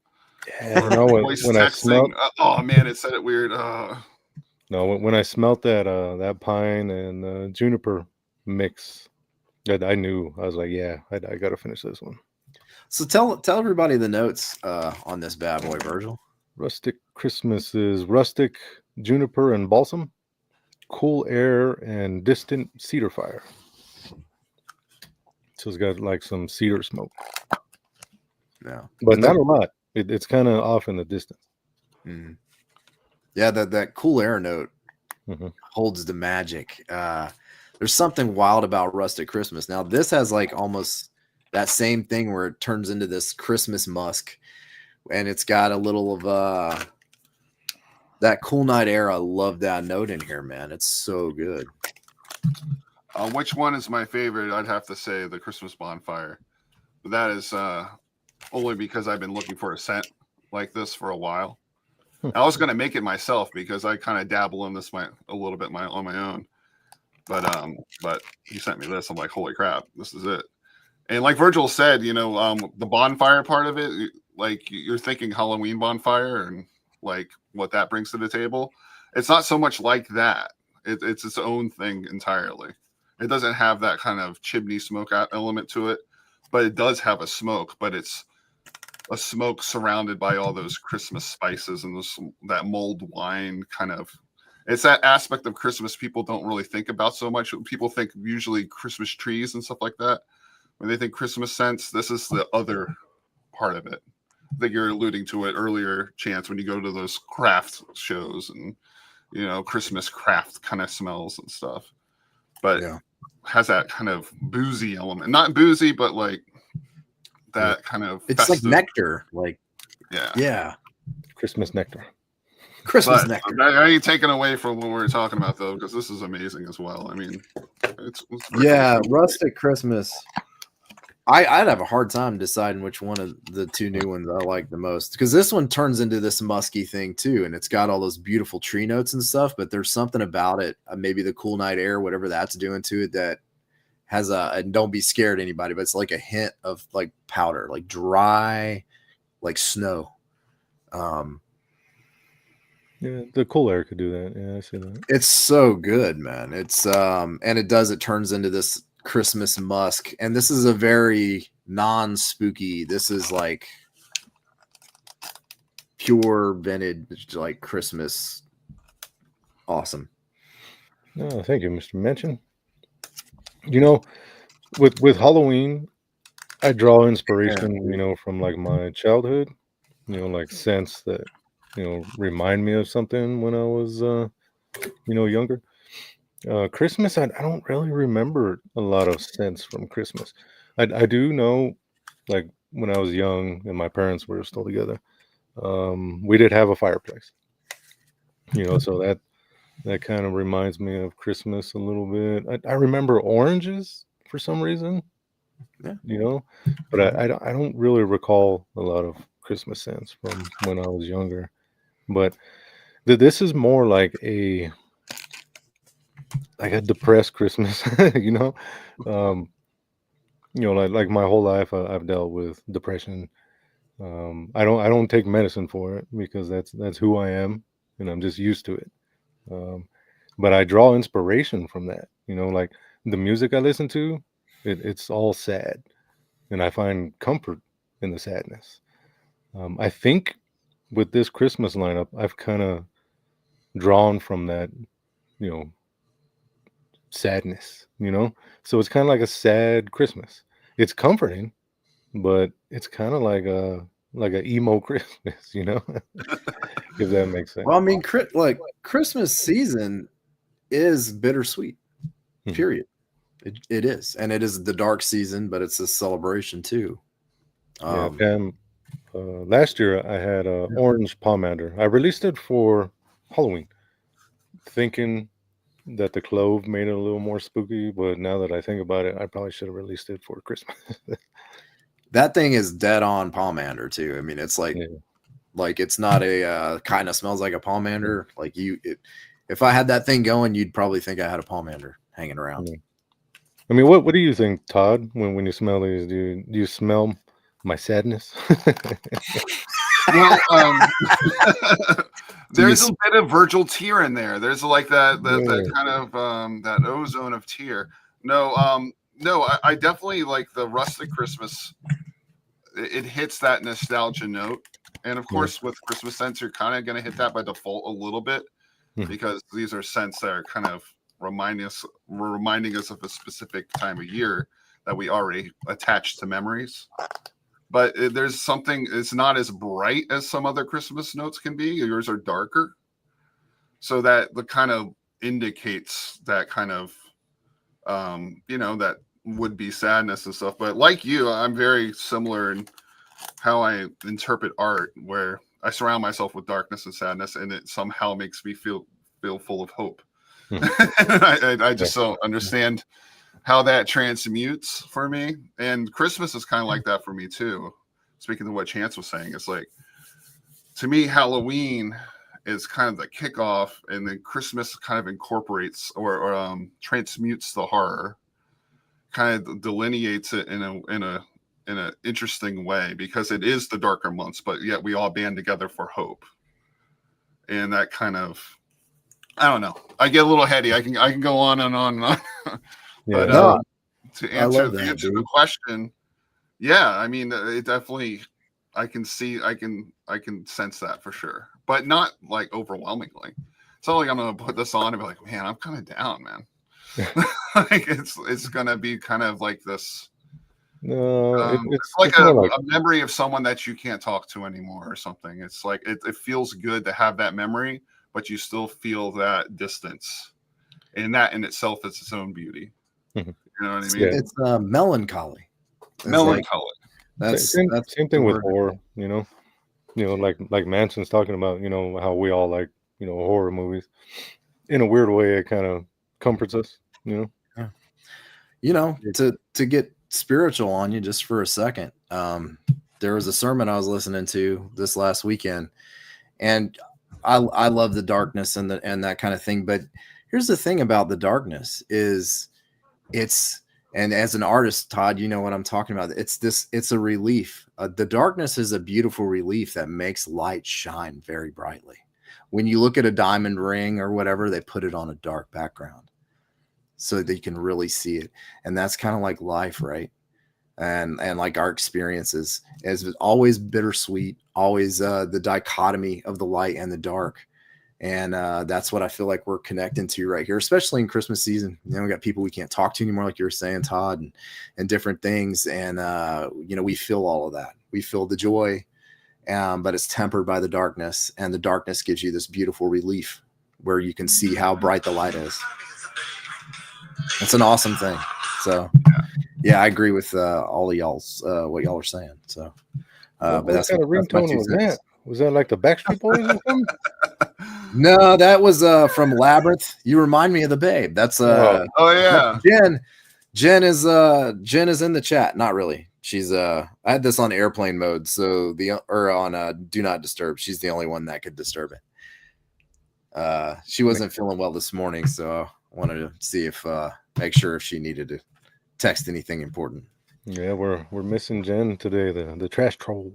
Yeah, no, when I smelled, oh man, it said it weird. no, when I smelt that pine and juniper mix, that I knew, I was like, yeah, I got to finish this one. So tell everybody the notes on this bad boy, Virgil. Rustic Christmas is rustic, juniper, and balsam, cool air, and distant cedar fire. So it's got like some cedar smoke. Yeah, but not a lot. It's kind of off in the distance. Mm. Yeah, that cool air note holds the magic. There's something wild about Rustic Christmas. Now this has like almost that same thing where it turns into this Christmas musk, and it's got a little of that cool night air. I love that note in here, man. It's so good. Which one is my favorite? I'd have to say the Christmas bonfire. But that is only because I've been looking for a scent like this for a while. I was going to make it myself because I kind of dabble in this a little bit on my own. But he sent me this. I'm like, holy crap, this is it. And like Virgil said, the bonfire part of it, like you're thinking Halloween bonfire and like what that brings to the table. It's not so much like that. It's its own thing entirely. It doesn't have that kind of chimney smoke element to it, but it does have a smoke, but it's a smoke surrounded by all those Christmas spices and that mulled wine kind of. It's that aspect of Christmas people don't really think about so much. People think usually Christmas trees and stuff like that. When they think Christmas scents, this is the other part of it. I think you're alluding to it earlier, Chance, when you go to those craft shows and, Christmas craft kind of smells and stuff. But yeah, has that kind of boozy element. Not boozy, but like that kind of it's festive. Like nectar. Like, yeah. Christmas nectar. Christmas nectar. Are you taken away from what we were talking about, though? Because this is amazing as well. I mean, it's Rustic Christmas. I'd have a hard time deciding which one of the two new ones I like the most, because this one turns into this musky thing too, and it's got all those beautiful tree notes and stuff, but there's something about it, maybe the cool night air, whatever that's doing to it, that has and don't be scared anybody, but it's like a hint of like powder, like dry, like snow. Yeah, the cool air could do that. Yeah, I see that. It's so good, man. It's and it turns into this Christmas musk, and this is a very non-spooky. This is like pure vintage, like Christmas. Awesome. Oh, thank you, Mr. Mention. With Halloween, I draw inspiration, from like my childhood, like scents that, remind me of something when I was, younger. Christmas, I don't really remember a lot of scents from Christmas. I do know, like when I was young and my parents were still together, we did have a fireplace, so that kind of reminds me of Christmas a little bit. I remember oranges for some reason, but I don't really recall a lot of Christmas scents from when I was younger. But this is more like a depressed Christmas, like my whole life I've dealt with depression. I don't take medicine for it because that's who I am, and I'm just used to it. But I draw inspiration from that, like the music I listen to, it's all sad, and I find comfort in the sadness. I think with this Christmas lineup, I've kind of drawn from that, sadness, you know. So it's kind of like a sad Christmas. It's comforting, but it's kind of like a emo Christmas, you know, if that makes sense. Well, I mean, like Christmas season is bittersweet. Mhm. Period. It is, and it is the dark season, but it's a celebration too. Yeah, Pam. Last year I had orange pomander. I released it for Halloween, thinking that the clove made it a little more spooky. But now that I think about it, I probably should have released it for Christmas. That thing is dead on pomander too. I mean, it's like Yeah. like it's not a kind of smells like a pomander. Like if I had that thing going, you'd probably think I had a pomander hanging around. Yeah. I mean, what do you think, Todd? When you smell these, do you smell my sadness? Well, there's a bit of Virgil tear in there. There's like that kind of that ozone of tear. No, I definitely like the rustic Christmas. It hits that nostalgia note, and of course, with Christmas scents, you're kind of going to hit that by default a little bit because these are scents that are kind of reminding us of a specific time of year that we already attached to memories. But there's something, it's not as bright as some other Christmas notes can be. Yours are darker. So that the kind of indicates that kind of, that would be sadness and stuff. But like you, I'm very similar in how I interpret art, where I surround myself with darkness and sadness, and it somehow makes me feel full of hope. I just don't understand how that transmutes for me. And Christmas is kind of like that for me too. Speaking of what Chance was saying, it's like, to me, Halloween is kind of the kickoff, and then Christmas kind of incorporates or transmutes the horror, kind of delineates it in a interesting way, because it is the darker months, but yet we all band together for hope. And that kind of, I don't know. I get a little heady. I can go on and on and on. But to answer the question, yeah, I mean, it definitely, I can sense that for sure, but not like overwhelmingly. It's not like I'm gonna put this on and be like, man, I'm kind of down, man. Like it's gonna be kind of like this. No, it's like a memory of someone that you can't talk to anymore or something. It's like it feels good to have that memory, but you still feel that distance, and that in itself is its own beauty. You know what I mean? It's melancholy. Melancholy. That's same thing with horror. You know, like Manson's talking about. You know how we all like horror movies. In a weird way, it kind of comforts us. To get spiritual on you just for a second. There was a sermon I was listening to this last weekend, and I love the darkness and that kind of thing. But here's the thing about the darkness is and as an artist, Todd, you know what I'm talking about. It's a relief. The darkness is a beautiful relief that makes light shine very brightly. When you look at a diamond ring or whatever, they put it on a dark background so that you can really see it. And that's kind of like life, right? And like our experiences is always bittersweet, always the dichotomy of the light and the dark. And that's what I feel like we're connecting to right here, especially in Christmas season. We got people we can't talk to anymore, like you were saying, Todd, and different things. And, we feel all of that. We feel the joy, but it's tempered by the darkness. And the darkness gives you this beautiful relief where you can see how bright the light is. It's an awesome thing. So, yeah, I agree with all of y'all's what y'all are saying. So, but what kind of ringtone was that? Was that like the Backstreet Boys or something? No, that was from Labyrinth. You remind me of the Babe. That's oh yeah. Jen is in the chat. Not really. She's I had this on airplane mode, so on do not disturb. She's the only one that could disturb it. She wasn't feeling well this morning, so I wanted to see if make sure if she needed to text anything important. Yeah, we're missing Jen today, the trash troll.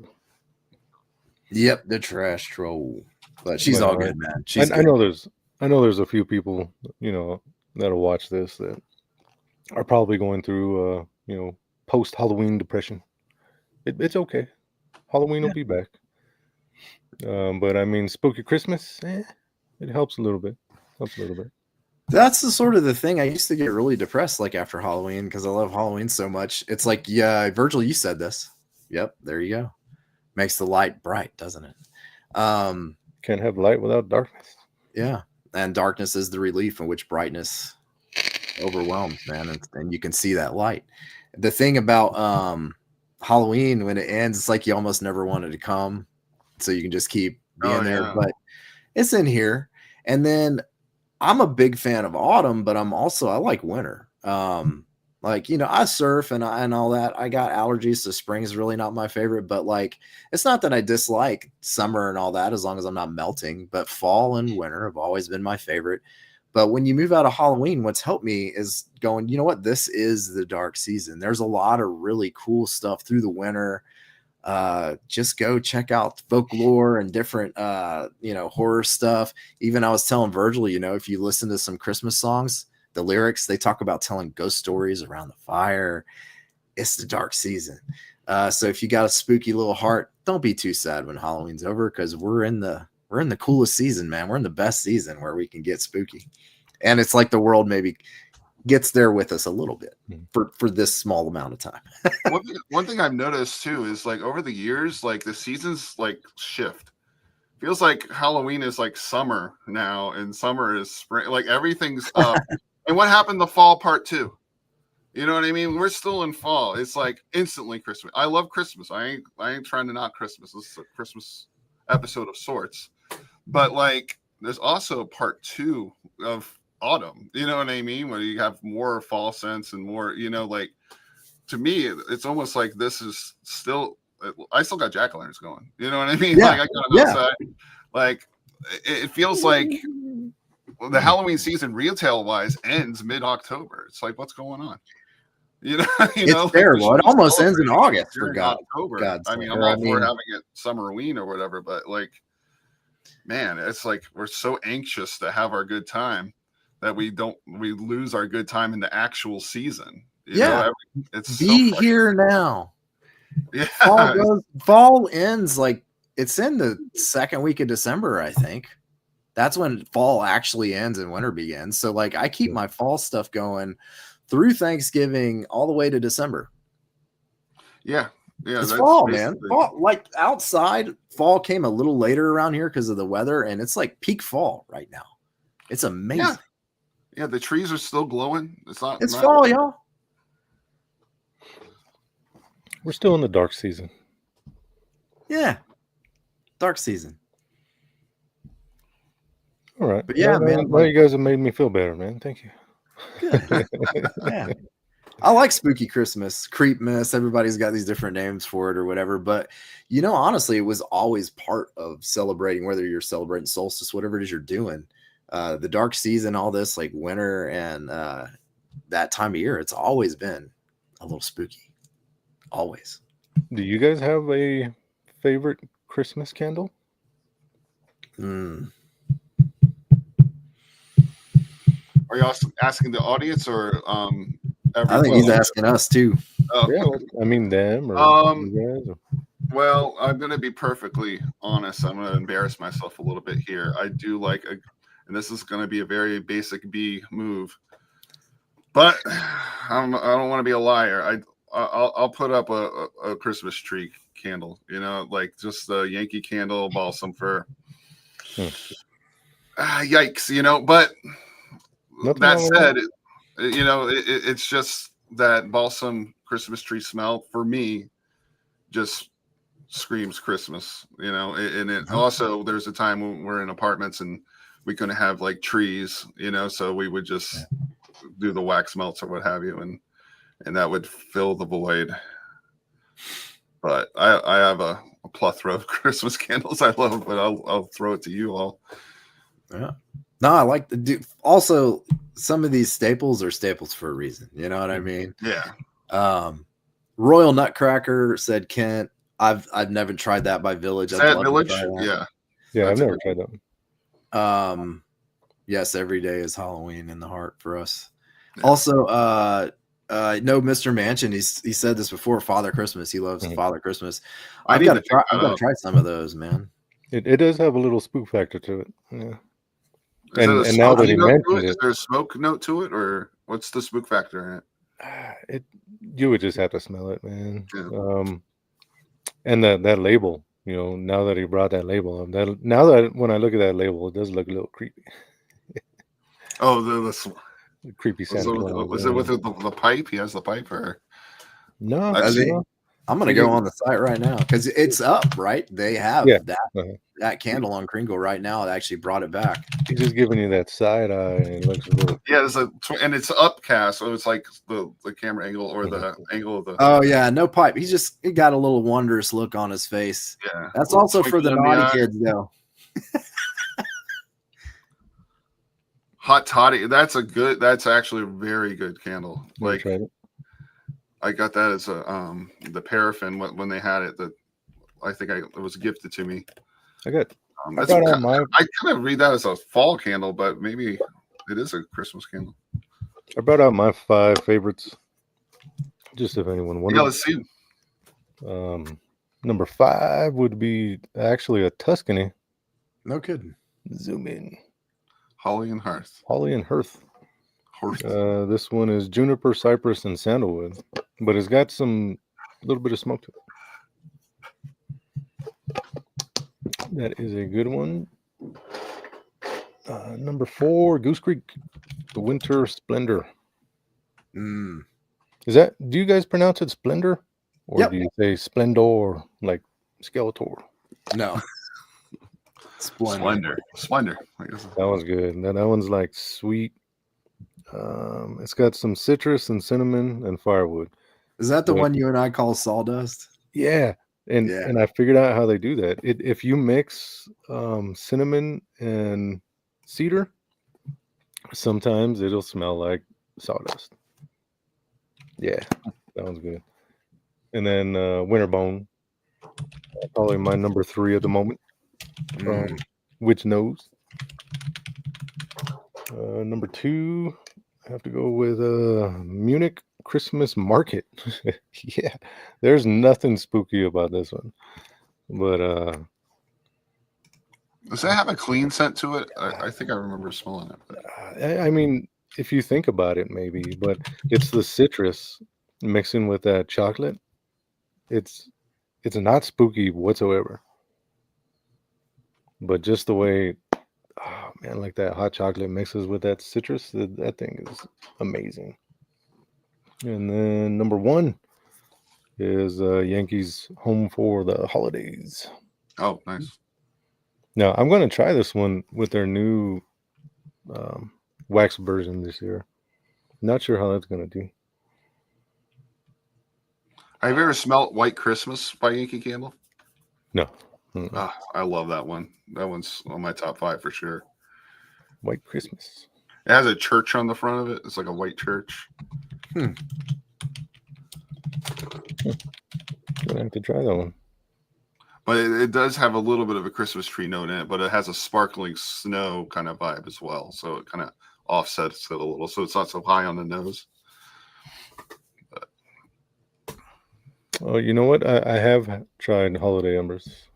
Yep, the trash troll. But she's all good, man. I know there's a few people, that'll watch this that are probably going through post Halloween depression. It's okay. Halloween will be back. But I mean, spooky Christmas, it helps a little bit. That's the sort of the thing. I used to get really depressed like after Halloween because I love Halloween so much. It's like, yeah, Virgil, you said this. Yep, there you go. Makes the light bright, doesn't it? Can't have light without darkness. Yeah, and darkness is the relief in which brightness overwhelms, man, and you can see that light. The thing about Halloween, when it ends, it's like you almost never wanted to come, so you can just keep being there. Yeah. But it's in here, and then I'm a big fan of autumn, but I like winter. Like, you know, I surf and all that. I got allergies, so spring is really not my favorite, but like, it's not that I dislike summer and all that as long as I'm not melting, but fall and winter have always been my favorite. But when you move out of Halloween, what's helped me is going, you know what? This is the dark season. There's a lot of really cool stuff through the winter. Just go check out folklore and different, horror stuff. Even I was telling Virgil, you know, if you listen to some Christmas songs, the lyrics, they talk about telling ghost stories around the fire. It's the dark season. So if you got a spooky little heart, don't be too sad when Halloween's over, because we're in the coolest season, man. We're in the best season where we can get spooky. And it's like the world maybe gets there with us a little bit for this small amount of time. One thing I've noticed too is like over the years, like the seasons like shift. Feels like Halloween is like summer now, and summer is spring. Like everything's up. And what happened to fall part 2? You know what I mean? We're still in fall. It's like instantly Christmas. I love Christmas. I ain't trying to knock Christmas. This is a Christmas episode of sorts. But like, there's also part 2 of autumn. You know what I mean? Where you have more fall sense and more, you know, like, to me, it's almost like this is still, I still got jack-o'-lanterns going. You know what I mean? Yeah. Like, I got them outside. Like, it feels like the Halloween season retail-wise ends mid-October. It's like, what's going on? You know, It's terrible. It almost ends in August for October. God's I mean, sake. I'm all for having it Summerween or whatever, but like, man, it's like we're so anxious to have our good time that we lose our good time in the actual season. You know, it's be so here now. Yeah, fall ends like it's in the second week of December, I think. That's when fall actually ends and winter begins. So like, I keep my fall stuff going through Thanksgiving all the way to December. Yeah, it's fall, man. Fall, like outside, fall came a little later around here because of the weather, and it's like peak fall right now. It's amazing. Yeah, the trees are still glowing. It's fall, y'all. We're still in the dark season. Yeah, dark season. All right. But yeah, man. Well, you guys have made me feel better, man. Thank you. Good. Yeah. I like spooky Christmas, Creepmas. Everybody's got these different names for it or whatever. But, you know, honestly, it was always part of celebrating, whether you're celebrating solstice, whatever it is you're doing. The dark season, all this like winter and that time of year, it's always been a little spooky. Always. Do you guys have a favorite Christmas candle? Are you asking the audience or I think he's asking us too. Yeah, I mean them or you guys or... Well, I'm going to be perfectly honest. I'm going to embarrass myself a little bit here. I do like and this is going to be a very basic B move, but I don't want to be a liar. I'll put up a Christmas tree candle, you know, like just the Yankee Candle balsam fir. Yikes, you know, but that said, you know, it's just that balsam Christmas tree smell for me just screams Christmas, you know. And it also, there's a time when we're in apartments and we couldn't have like trees, you know, so we would just do the wax melts or what have you, and that would fill the void. But I have a plethora of Christmas candles I love, but I'll throw it to you all. Yeah. No, I like the do. Also, some of these staples are staples for a reason. You know what I mean? Yeah. Royal Nutcracker said Kent. I've never tried that by Village. Is that Village? Yeah. Yeah, I've never tried that. Yes, every day is Halloween in the heart for us. Yeah. Also, no, Mr. Mansion. He said this before. Father Christmas. He loves Father Christmas. I've got to try some of those, man. It does have a little spook factor to it. Yeah. And now that he mentioned it, is there a smoke note to it, or what's the spook factor in it? You would just have to smell it, man. Yeah. And that label, now that he brought that label up, now that when I look at that label, it does look a little creepy. Oh, the creepy Santa Claus. Was it with the pipe? He has the pipe, or no? I'm gonna go on the site right now because it's up. Right, they have that candle on Kringle right now. It actually brought it back. He's just giving you that side eye, and it looks really. Yeah, and it's upcast, so it's like the camera angle or the angle of the. Oh yeah, no pipe. He got a little wondrous look on his face. Yeah, that's also for the naughty kids, though. Hot toddy. That's actually a very good candle. Like, I got that as the paraffin when they had it. It was gifted to me. I got. I kind of read that as a fall candle, but maybe it is a Christmas candle. I brought out my 5 favorites, just if anyone wonders. Yeah, let's see. Number 5 would be actually a Tuscany. No kidding. Zoom in. Holly and Hearth. This one is juniper, cypress, and sandalwood, but it's got a little bit of smoke to it. That is a good one. Number 4, Goose Creek, the Winter Splendor. Do you guys pronounce it Splendor, or do you say Splendor like Skeletor? No. Splendor. That one's good. That one's like sweet. It's got some citrus and cinnamon and firewood. Is that the one you and I call sawdust? Yeah. And I figured out how they do that. If you mix cinnamon and cedar, sometimes it'll smell like sawdust. Yeah, that one's good. And then Winterbone, probably my number 3 at the moment. Which knows? Number 2, I have to go with Munich Christmas Market. Yeah, there's nothing spooky about this one, but does that have a clean scent to it? I think I remember smelling it. But... I mean, if you think about it, maybe, but it's the citrus mixing with that chocolate. It's not spooky whatsoever, but just the way, oh man, like that hot chocolate mixes with that citrus, that thing is amazing. And then number 1 is Yankees Home for the Holidays. Oh, nice. Now I'm going to try this one with their new wax version this year. Not sure how that's going to do. Have you ever smelled White Christmas by Yankee Candle? No. I love that one. That one's on my top 5 for sure. White Christmas. It has a church on the front of it. It's like a white church. Gonna have to try that one. But it does have a little bit of a Christmas tree note in it, but it has a sparkling snow kind of vibe as well. So it kind of offsets it a little. So it's not so high on the nose. But... Oh, you know what? I have tried Holiday Embers.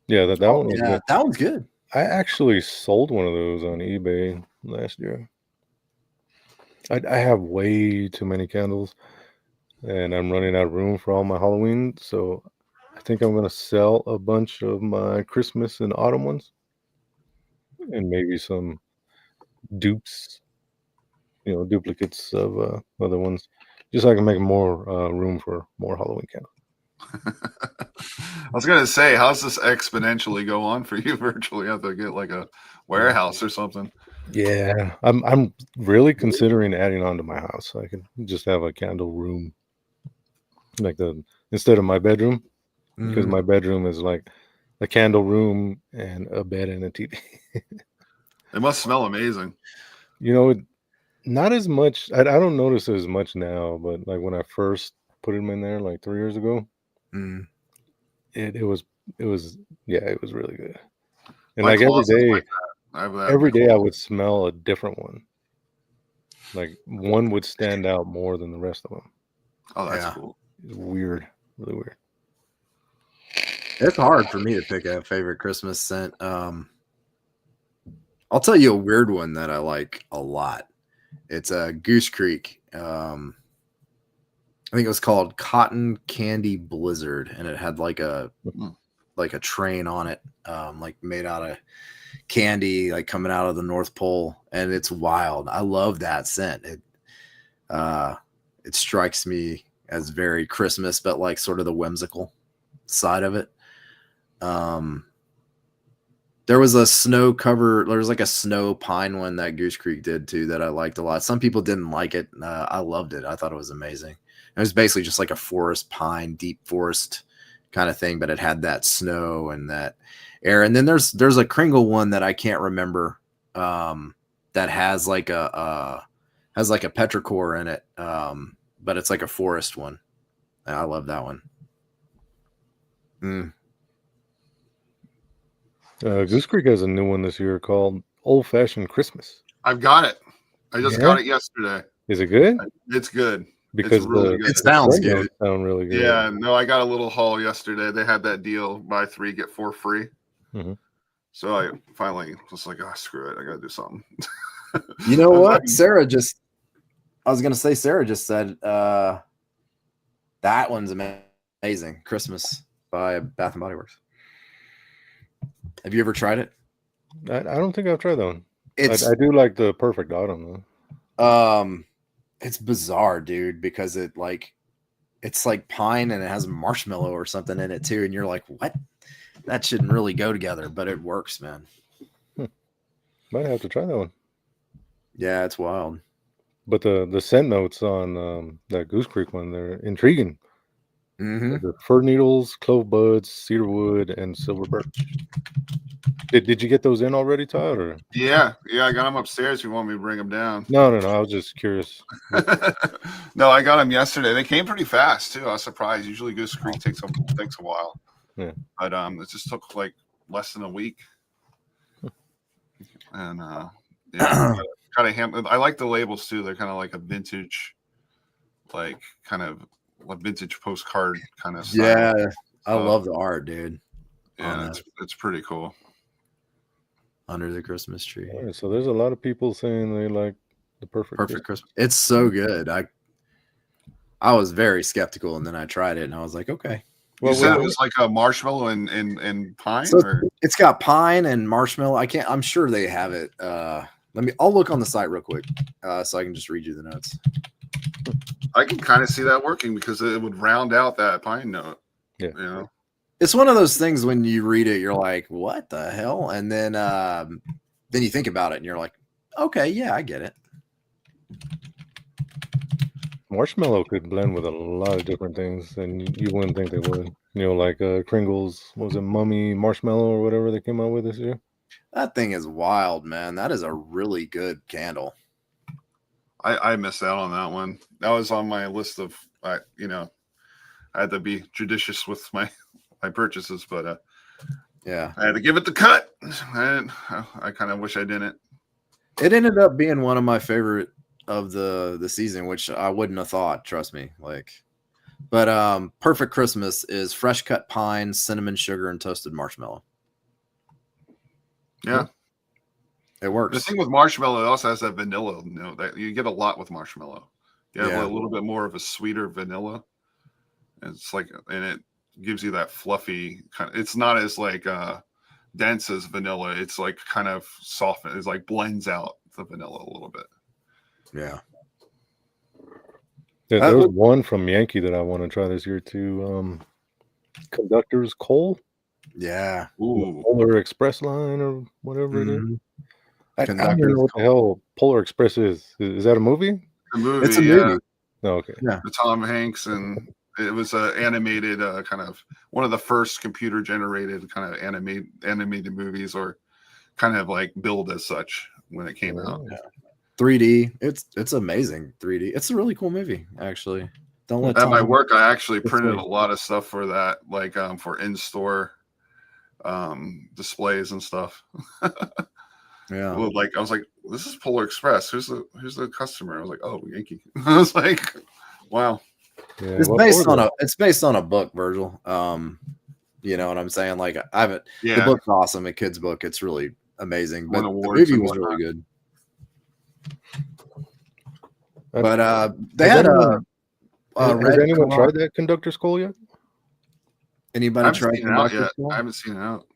Yeah, that one was good. That one's good. I actually sold one of those on eBay last year. I have way too many candles, and I'm running out of room for all my Halloween, so I think I'm going to sell a bunch of my Christmas and autumn ones, and maybe some dupes, duplicates of other ones, just so I can make more room for more Halloween candles. I was gonna say, how's this exponentially go on for you? Virtually have to get like a warehouse or something. Yeah, I'm really considering adding on to my house. I can just have a candle room, like instead of my bedroom, because my bedroom is like a candle room and a bed and a TV. It must smell amazing. Not as much. I don't notice it as much now, but like when I first put them in there, like 3 years ago. It was really good. And My like every day, like every day I would smell a different one. Like one would stand out more than the rest of them. Oh, that's cool. It's weird, really weird. It's hard for me to pick a favorite Christmas scent. I'll tell you a weird one that I like a lot. It's a Goose Creek. I think it was called Cotton Candy Blizzard, and it had like a train on it, like made out of candy, like coming out of the North Pole, and it's wild. I love that scent. It strikes me as very Christmas, but like sort of the whimsical side of it. There was a snow pine one that Goose Creek did too that I liked a lot. Some people didn't like it. I loved it. I thought it was amazing. It was basically just like a forest pine, deep forest kind of thing, but it had that snow and that air. And then there's a Kringle one that I can't remember, that has like a petrichor in it, but it's like a forest one. And I love that one. Goose Creek has a new one this year called Old Fashioned Christmas. I've got it. I just got it yesterday. Is it good? It's good. Because it's really good. It sounds good. Sound really good. Yeah, no, I got a little haul yesterday. They had that deal, buy 3, get 4 free. Mm-hmm. So I finally was like, oh, screw it. I got to do something. You know what? Sarah just said that one's amazing. Christmas by Bath and Body Works. Have you ever tried it? I don't think I've tried that one. I do like the Perfect Autumn though. It's bizarre, dude, because it's like pine and it has marshmallow or something in it too, and you're like, what? That shouldn't really go together, but it works, man. Might have to try that one. Yeah, it's wild. But the scent notes on that Goose Creek one, they're intriguing. Mm-hmm. The fir needles, clove buds, cedar wood, and silver birch. Did you get those in already, Todd? Or? Yeah, I got them upstairs. You want me to bring them down? No. I was just curious. No, I got them yesterday. They came pretty fast too. I was surprised. Usually Goose Creek takes a while. Yeah. But it just took like less than a week. And kind of I like the labels too. They're kind of like a vintage, like kind of a vintage postcard kind of style. Yeah, I love the art, dude. Yeah, it's pretty cool. Under the Christmas tree. Right, so there's a lot of people saying they like the Perfect Christmas. It's so good. I was very skeptical, and then I tried it, and I was like, okay. You said it was like a marshmallow and pine. So it's got pine and marshmallow. I'm sure they have it. I'll look on the site real quick, so I can just read you the notes. I can kind of see that working because it would round out that pine note. Yeah. You know? It's one of those things when you read it, you're like, what the hell? And then you think about it and you're like, okay, yeah, I get it. Marshmallow could blend with a lot of different things, and you wouldn't think they would. You know, like Kringle's, was it Mummy Marshmallow or whatever they came out with this year? That thing is wild, man. That is a really good candle. I missed out on that one. That was on my list of, I had to be judicious with my purchases, but yeah, I had to give it the cut. I kind of wish I didn't. It ended up being one of my favorite of the season, which I wouldn't have thought, trust me. But Perfect Christmas is fresh cut pine, cinnamon, sugar, and toasted marshmallow. Yeah. It works. The thing with marshmallow, it also has that vanilla note that you get a lot with marshmallow. You have a little bit more of a sweeter vanilla. It's like, and it gives you that fluffy kind of, it's not as like dense as vanilla. It's like kind of soft. It's like blends out the vanilla a little bit. Yeah. There's one from Yankee that I want to try this year too. Conductor's Coal. Yeah. Ooh. Polar Express line or whatever it is. I don't know what the hell Polar Express is. Is that a movie? It's a movie. Oh, okay. Yeah. The Tom Hanks, and it was animated, kind of one of the first computer generated kind of animated movies, or kind of like billed as such when it came out. Yeah. 3D. It's amazing. 3D. It's a really cool movie, actually. Don't let at my work, I actually printed a lot of stuff for that, like for in-store displays and stuff. Yeah. Well, like I was like, this is Polar Express. Who's the customer? I was like, oh, Yankee. I was like, wow. Yeah, it's based on a book, Virgil. You know what I'm saying? Like the book's awesome, a kid's book. It's really amazing. Won But the awards movie and was whatnot. really good. But they had a has red anyone car. tried that conductor skull yet? I Anybody haven't tried seen it out conductor yet. skull? I haven't seen it out.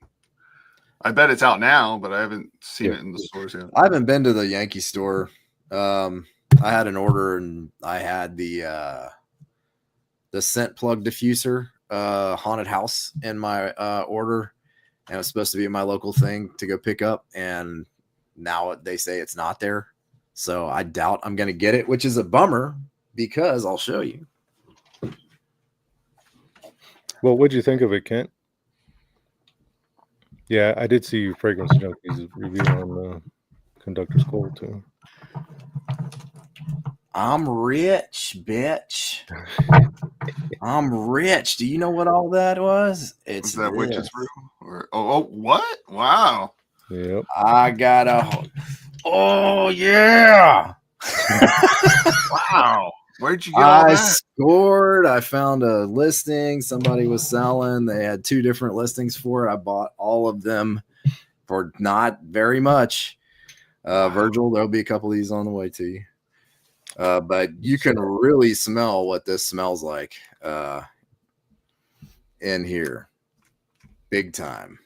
I bet it's out now, but I haven't seen it in the stores yet. I haven't been to the Yankee store. I had an order and I had the scent plug diffuser haunted house in my order, and it was supposed to be my local thing to go pick up, and now they say it's not there, so I doubt I'm going to get it, which is a bummer because I'll show you. Well, what'd you think of it, Kent? Yeah, I did see Fragrance Junkies review on Conductor Skull too. I'm rich, bitch. I'm rich. Do you know what all that was? It's Is that witch's brew? Or what? Wow. Yep. I got a. Oh yeah. Wow. Where'd you get all I that? scored. I found a listing somebody was selling. They had 2 different listings for it. I bought all of them for not very much. Virgil, there'll be a couple of these on the way to you. But you can really smell what this smells like in here. Big time.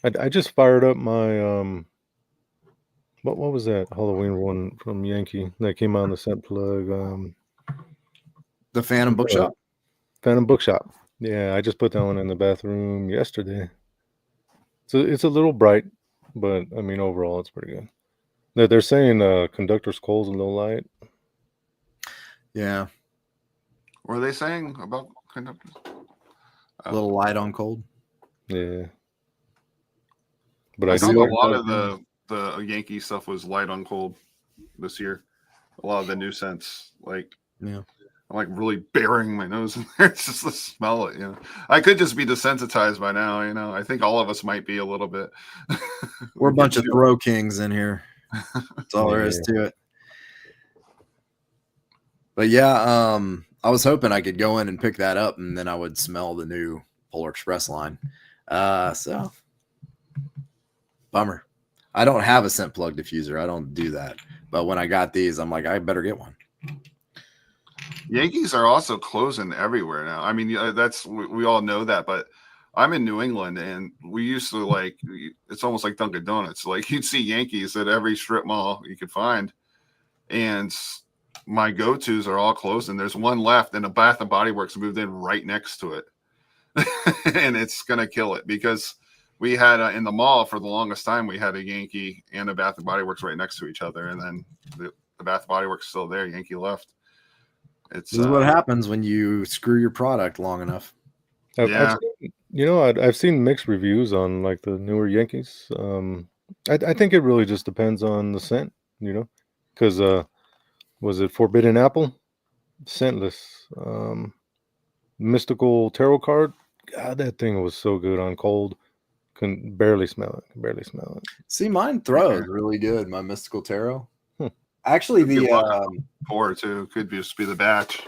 I just fired up my what was that Halloween one from Yankee that came out on the scent plug? The Phantom Bookshop. Phantom Bookshop. Yeah, I just put that one in the bathroom yesterday. So it's a little bright, but I mean overall it's pretty good. They're saying conductor's coal's a little light. Yeah. What are they saying about conductors? A little light on cold. Yeah. But I I thought do a lot of the Yankee stuff was light on cold this year. A lot of the new scents, like I'm like really burying my nose in there just to smell it. I could just be desensitized by now. I think all of us might be a little bit. We're a bunch of throw kings in here. That's all there is to it. But yeah, I was hoping I could go in and pick that up, and then I would smell the new Polar Express line. So bummer. I don't have a scent plug diffuser. I don't do that. But when I got these, I'm like, I better get one. Yankees are also closing everywhere now. I mean, we all know that, but I'm in New England, and we used to it's almost like Dunkin' Donuts. Like you'd see Yankees at every strip mall you could find, and my go-tos are all closed, and there's one left, and a Bath and Body Works moved in right next to it, and it's gonna kill it because we had in the mall for the longest time we had a Yankee and a Bath and Body Works right next to each other, and then the Bath and Body Works still there. Yankee left. This is what happens when you screw your product long enough. I've seen mixed reviews on like the newer Yankees. I think it really just depends on the scent, because was it Forbidden Apple, scentless, Mystical Tarot Card? God, that thing was so good on cold. Can barely smell it. See, mine throws really good. My Mystical Tarot. Actually, the pour too could just be the batch.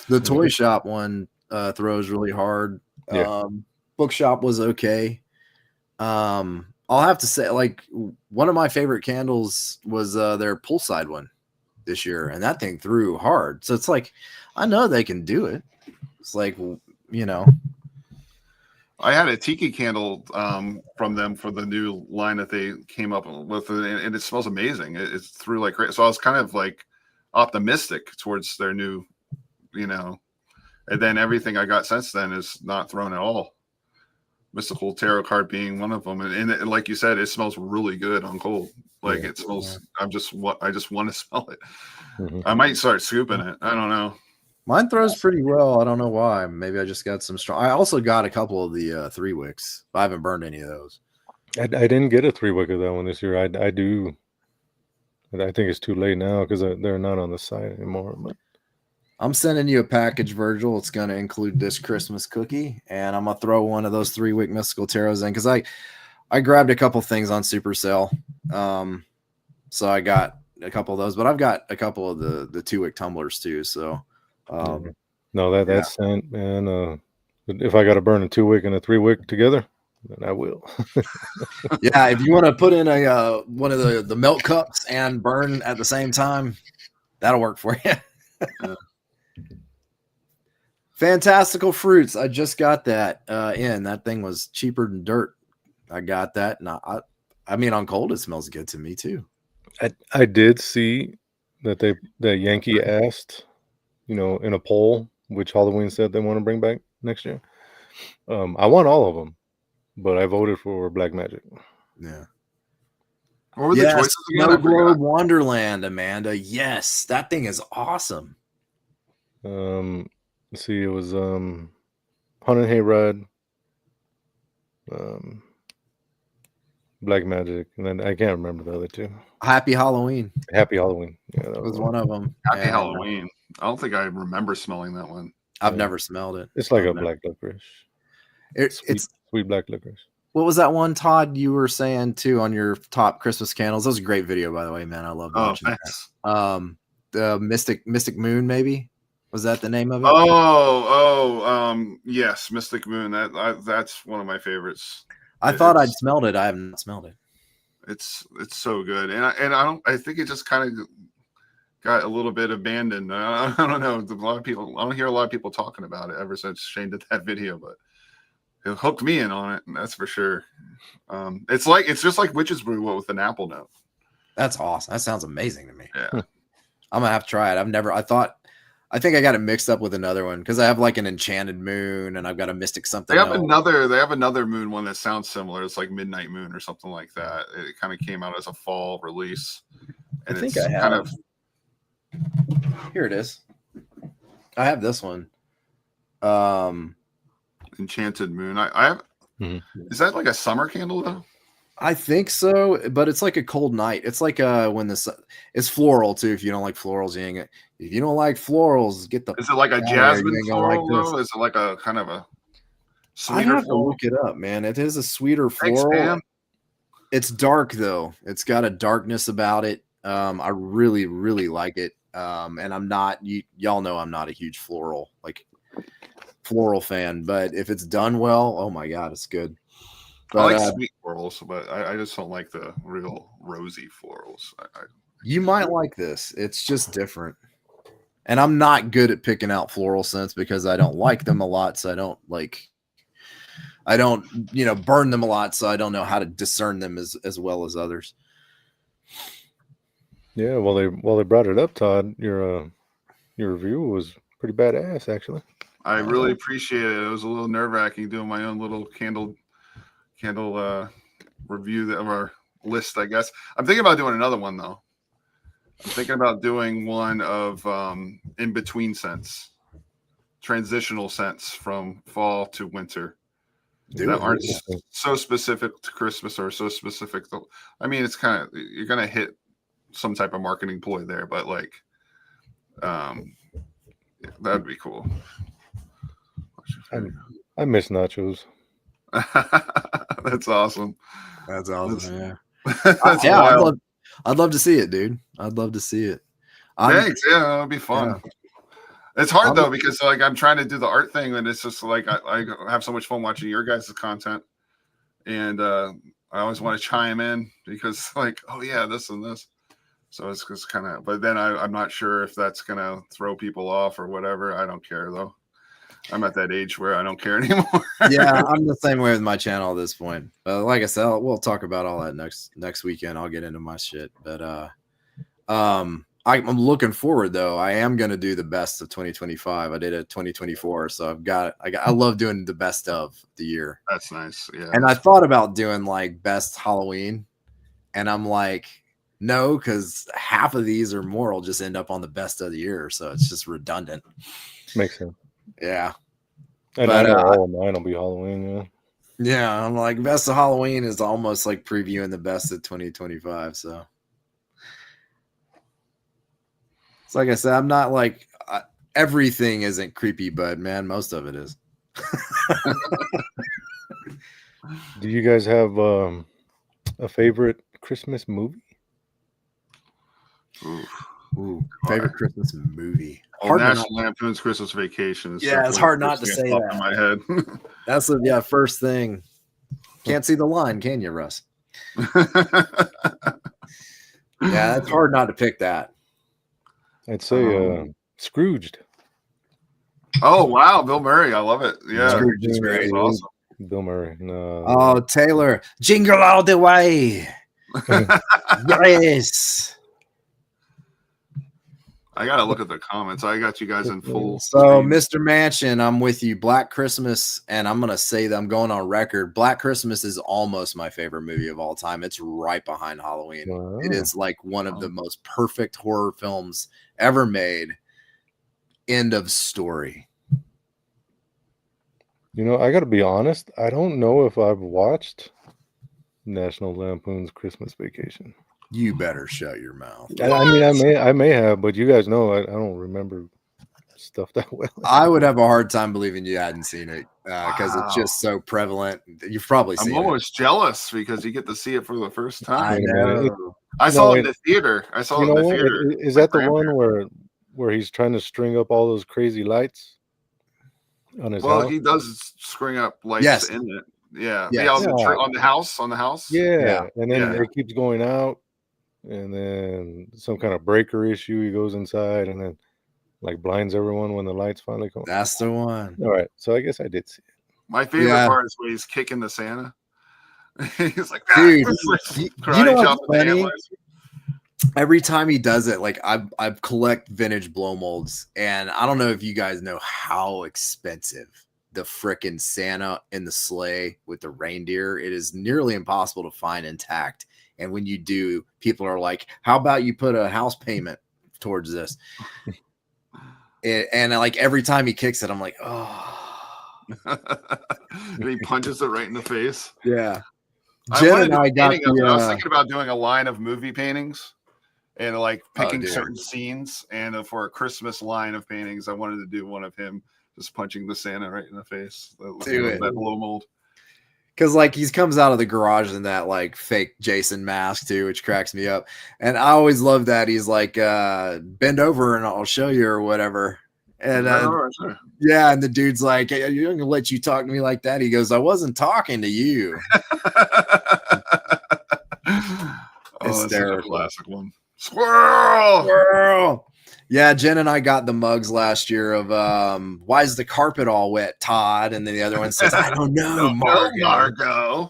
The toy shop one throws really hard. Bookshop was okay. I'll have to say, like, one of my favorite candles was their poolside one this year, and that thing threw hard. So it's like, I know they can do it. It's like, I had a tiki candle from them for the new line that they came up with, and it smells amazing. It threw like great. So I was kind of like optimistic towards their new, and then everything I got since then is not thrown at all. Mystical Tarot Card being one of them, and like you said, it smells really good on cold. Like it smells. I just want to smell it. Mm-hmm. I might start scooping it. I don't know. Mine throws pretty well. I don't know why. Maybe I just got some strong. I also got a couple of the 3 wicks. I haven't burned any of those. I didn't get a 3 wick of that one this year. I do. I think it's too late now because they're not on the site anymore. But I'm sending you a package, Virgil. It's going to include this Christmas cookie, and I'm going to throw one of those 3 wick Mystical Tarots in because I grabbed a couple things on super sale. So I got a couple of those, but I've got a couple of the 2 wick tumblers too. So no, that's scent, man. If I got to burn a 2 wick and a 3 wick together, then I will. Yeah, if you want to put in a one of the milk cups and burn at the same time, that'll work for you. Fantastical Fruits. I just got that in. That thing was cheaper than dirt. I got that, and I mean, on cold, it smells good to me too. I did see that Yankee asked, in a poll which Halloween set they want to bring back next year. I want all of them, but I voted for Black Magic. Yeah. What were the choices again? Snow Globe Wonderland, Amanda. Yes, that thing is awesome. Let's see, it was Haunted Hayride, Black Magic, and then I can't remember the other two. Happy Halloween. Happy Halloween. Yeah, that was one of them. Happy Halloween. I don't think I remember smelling that one. I've never smelled it. It's like black licorice. It's sweet black licorice. What was that one, Todd, you were saying too on your top Christmas candles? That was a great video, by the way, man. I love watching that. The Mystic Moon, maybe? Was that the name of it? Yes, Mystic Moon. That's one of my favorites. I thought I'd smelled it. I have not smelled it. It's so good, and I think it just kind of got a little bit abandoned. I don't know. I don't hear a lot of people talking about it ever since Shane did that video, but it hooked me in on it, and that's for sure. It's just like Witch's Brew with an apple note. That's awesome. That sounds amazing to me. Yeah, I'm gonna have to try it. I think I got it mixed up with another one because I have like an Enchanted Moon and I've got a Mystic something. They have another moon one that sounds similar. It's like Midnight Moon or something like that. It kind of came out as a fall release. And I think I have. Here it is. I have this one. Enchanted Moon. I have. Mm-hmm. Is that like a summer candle though? I think so, but it's like a cold night. It's like when it's floral too. If you don't like florals, if you don't like florals, get the. Is it like a jasmine floral? Like is it like a kind of a sweeter? I have to look it up, man. It is a sweeter floral. Thanks, it's dark though. It's got a darkness about it. I really, really like it. And I'm not. Y'all know I'm not a huge floral fan, but if it's done well, oh my god, it's good. But, I like sweet florals, but I just don't like the real rosy florals. You might like this. It's just different. And I'm not good at picking out floral scents because I don't like them a lot. So I don't burn them a lot. So I don't know how to discern them as well as others. Yeah. Well, they brought it up, Todd. Your review was pretty badass, actually. I really appreciate it. It was a little nerve-wracking doing my own little candle review of our list, I guess. I'm thinking about doing another one though. I'm thinking about doing one of in-between scents, transitional scents from fall to winter that aren't so specific to Christmas or so specific to, I mean, it's kind of, you're gonna hit some type of marketing ploy there, but like that'd be cool. I miss nachos. That's awesome. That's awesome. Yeah. That's I'd love to see it, dude. I'd love to see it. Thanks. Yeah, it'll be fun. Yeah. It's hard though because like I'm trying to do the art thing, and it's just like I have so much fun watching your guys' content, and I always want to chime in because like, oh yeah, this and this. So it's just kind of, but then I'm not sure if that's gonna throw people off or whatever. I don't care though. I'm at that age where I don't care anymore. Yeah, I'm the same way with my channel at this point. Like I said, we'll talk about all that next weekend. I'll get into my shit. But I'm looking forward though. I am gonna do the best of 2025. I did a 2024, so I love doing the best of the year. That's nice. Yeah. And I thought about doing like best Halloween, and I'm like, no, because half of these or more will just end up on the best of the year, so it's just redundant. Makes sense. Yeah. And I know all of mine will be Halloween, yeah. Yeah, I'm like, best of Halloween is almost like previewing the best of 2025. So it's like I said, I'm not like everything isn't creepy, but man, most of it is. Do you guys have a favorite Christmas movie? Ooh, favorite Christmas movie. National Lampoon's Christmas Vacation. Yeah, it's hard not to say that in my head. That's first thing. Can't see the line, can you, Russ? Yeah, it's hard not to pick that. I'd say Scrooged. Oh wow, Bill Murray, I love it. Yeah, Scrooge is great. It's awesome. Bill Murray. No. Oh, Taylor, Jingle All the Way. Yes. I gotta look at the comments. I got you guys in full. So, Mr. Mansion, I'm with you. Black Christmas, and I'm gonna say that I'm going on record. Black Christmas is almost my favorite movie of all time. It's right behind Halloween. Wow. It is like one of the most perfect horror films ever made. End of story. You know, I got to be honest. I don't know if I've watched National Lampoon's Christmas Vacation. You better shut your mouth. I mean, I may have, but you guys know I don't remember stuff that well. I would have a hard time believing you hadn't seen it because it's just so prevalent. You've probably seen it. I'm almost jealous because you get to see it for the first time. I know. I saw it in the theater. I saw it in the theater. Is that the one where he's trying to string up all those crazy lights on his house? He does string up lights in it. Yeah. On the house. Yeah. And then it keeps going out, and then some kind of breaker issue. He goes inside and then like blinds everyone when the lights finally come. That's the one. All right. So I guess I did see it. My favorite part is when he's kicking the Santa. He's like, dude, you know what's funny? Every time he does it, like I collect vintage blow molds, and I don't know if you guys know how expensive the frickin' Santa in the sleigh with the reindeer. It is nearly impossible to find intact. And when you do, people are like, how about you put a house payment towards this? And like every time he kicks it, I'm like, oh. And he punches it right in the face. Yeah. I was thinking about doing a line of movie paintings and like picking certain scenes. And for a Christmas line of paintings, I wanted to do one of him just punching the Santa right in the face. That blow mold. Because like he comes out of the garage in that like fake Jason mask too, which cracks me up. And I always love that he's like, bend over and I'll show you or whatever. And yeah, and the dude's like, hey, I'm gonna let you talk to me like that. He goes, I wasn't talking to you. Hysterical. Classic one. Squirrel. Yeah, Jen and I got the mugs last year of why is the carpet all wet, Todd? And then the other one says, I don't know, Margo.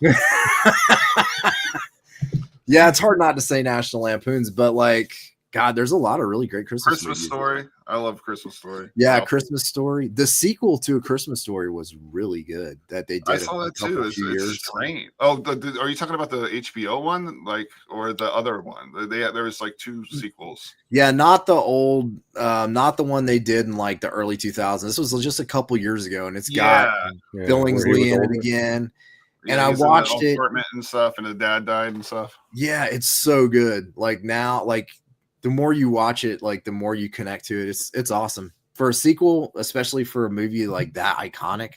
Yeah, it's hard not to say National Lampoons, but like, God, there's a lot of really great Christmas movies. Story. I love Christmas Story. Yeah, Christmas Story. The sequel to A Christmas Story was really good that they did. I saw that too. It's strange. Oh, are you talking about the HBO one, like, or the other one? There was like two sequels. Yeah, not the old, not the one they did in like the early 2000s. This was just a couple years ago, and it's got Billingsley in it again. And I watched it and stuff, and the dad died and stuff. Yeah, it's so good. Like now, like. The more you watch it, like the more you connect to it. It's awesome. For a sequel, especially for a movie like that iconic,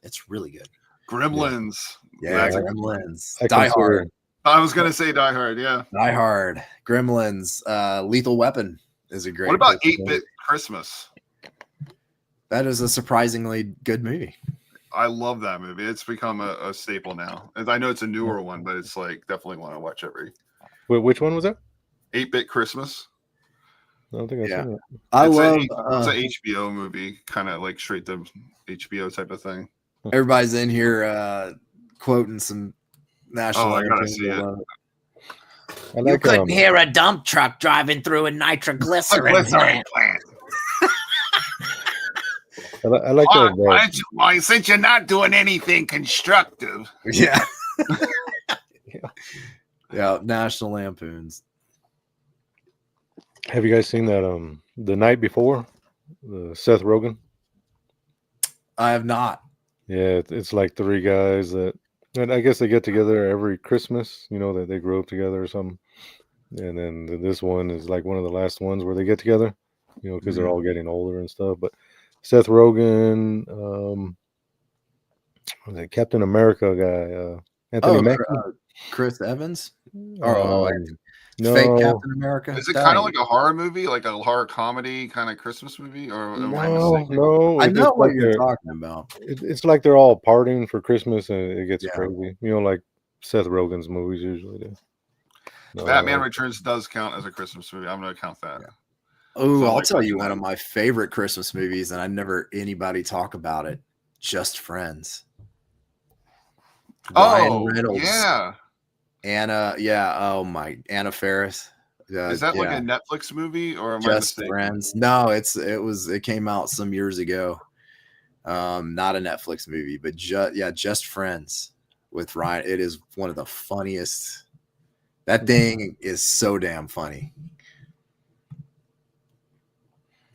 it's really good. Gremlins. Yeah, Gremlins. Die Hard. I was gonna say Die Hard, yeah. Die Hard. Gremlins. Lethal Weapon is a great. What about 8-Bit Christmas? That is a surprisingly good movie. I love that movie. It's become a staple now. I know it's a newer one, but it's like definitely want to watch every. Wait, which one was that? 8-Bit Christmas. I don't think I've seen it. It's an HBO movie, kind of like straight to HBO type of thing. Everybody's in here quoting some national. I gotta see it. You couldn't hear a dump truck driving through a nitroglycerin plant. I like that. Since you're not doing anything constructive. Yeah. Yeah, National Lampoons. Have you guys seen that The Night Before? Seth Rogen? I have not. Yeah, it's like three guys that, and I guess they get together every Christmas, you know, that they grew up together or something. And then this one is like one of the last ones where they get together, you know, because they're all getting older and stuff. But Seth Rogen, Captain America guy, Anthony Mackie. Chris Evans? Or no. fake Captain America? Is it kind of like a horror movie, like a horror comedy kind of Christmas movie, or am I No, mistaken? no. I It's know just what like you're talking about. it's like they're all partying for Christmas and it gets Yeah. crazy. You know, like Seth Rogen's movies usually do. No, Batman Returns does count as a Christmas movie. I'm going to count that. Yeah. Oh, So I'll like tell you one of my favorite Christmas movies, and I never anybody talk about it. Just Friends. Ryan Reynolds. Yeah. Anna, yeah. Oh my, Anna Faris. Is that like a Netflix movie or am I Just mistaken? Friends? No, it came out some years ago. Not a Netflix movie, but Just Friends with Ryan. It is one of the funniest. That thing is so damn funny.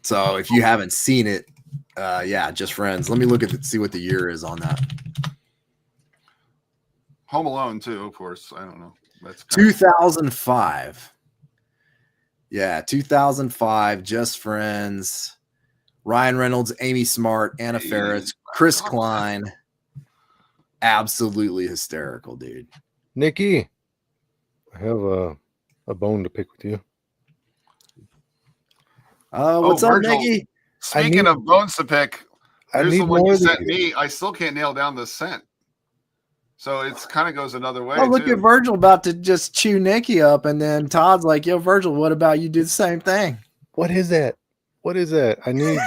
So if you haven't seen it, Just Friends. Let me look at see what the year is on that. Home Alone too, of course. I don't know. That's 2005. Yeah, 2005. Just Friends. Ryan Reynolds, Amy Smart, Anna Faris, Chris Klein. Absolutely hysterical, dude. Nikki, I have a bone to pick with you. What's up, Virgil, Nikki? Speaking of bones to pick, here's the one you sent these. me. I still can't nail down the scent. So it's kind of goes another way. Oh, look at Virgil about to just chew Nikki up, and then Todd's like, "Yo, Virgil, what about you do the same thing?" What is that? What is that? I need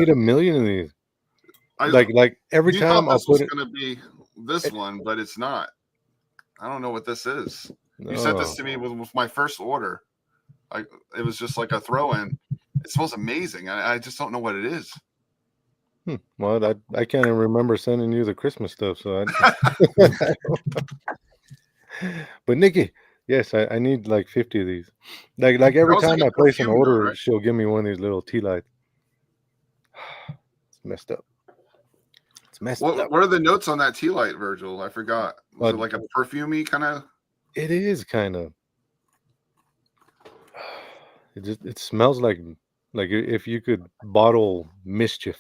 a million of these. Like every time I'll put it. Going to be this one, but it's not. I don't know what this is. No. You sent this to me with my first order. It was just like a throw-in. It smells amazing. I just don't know what it is. Well, I can't even remember sending you the Christmas stuff, so But Nikki, yes, I need like 50 of these. Like every time I place an order, right? She'll give me one of these little tea lights. It's messed up. It's messed up. What are the notes on that tea light, Virgil? I forgot. Was it like a perfumey kind of? It is kind of. It smells like if you could bottle mischief.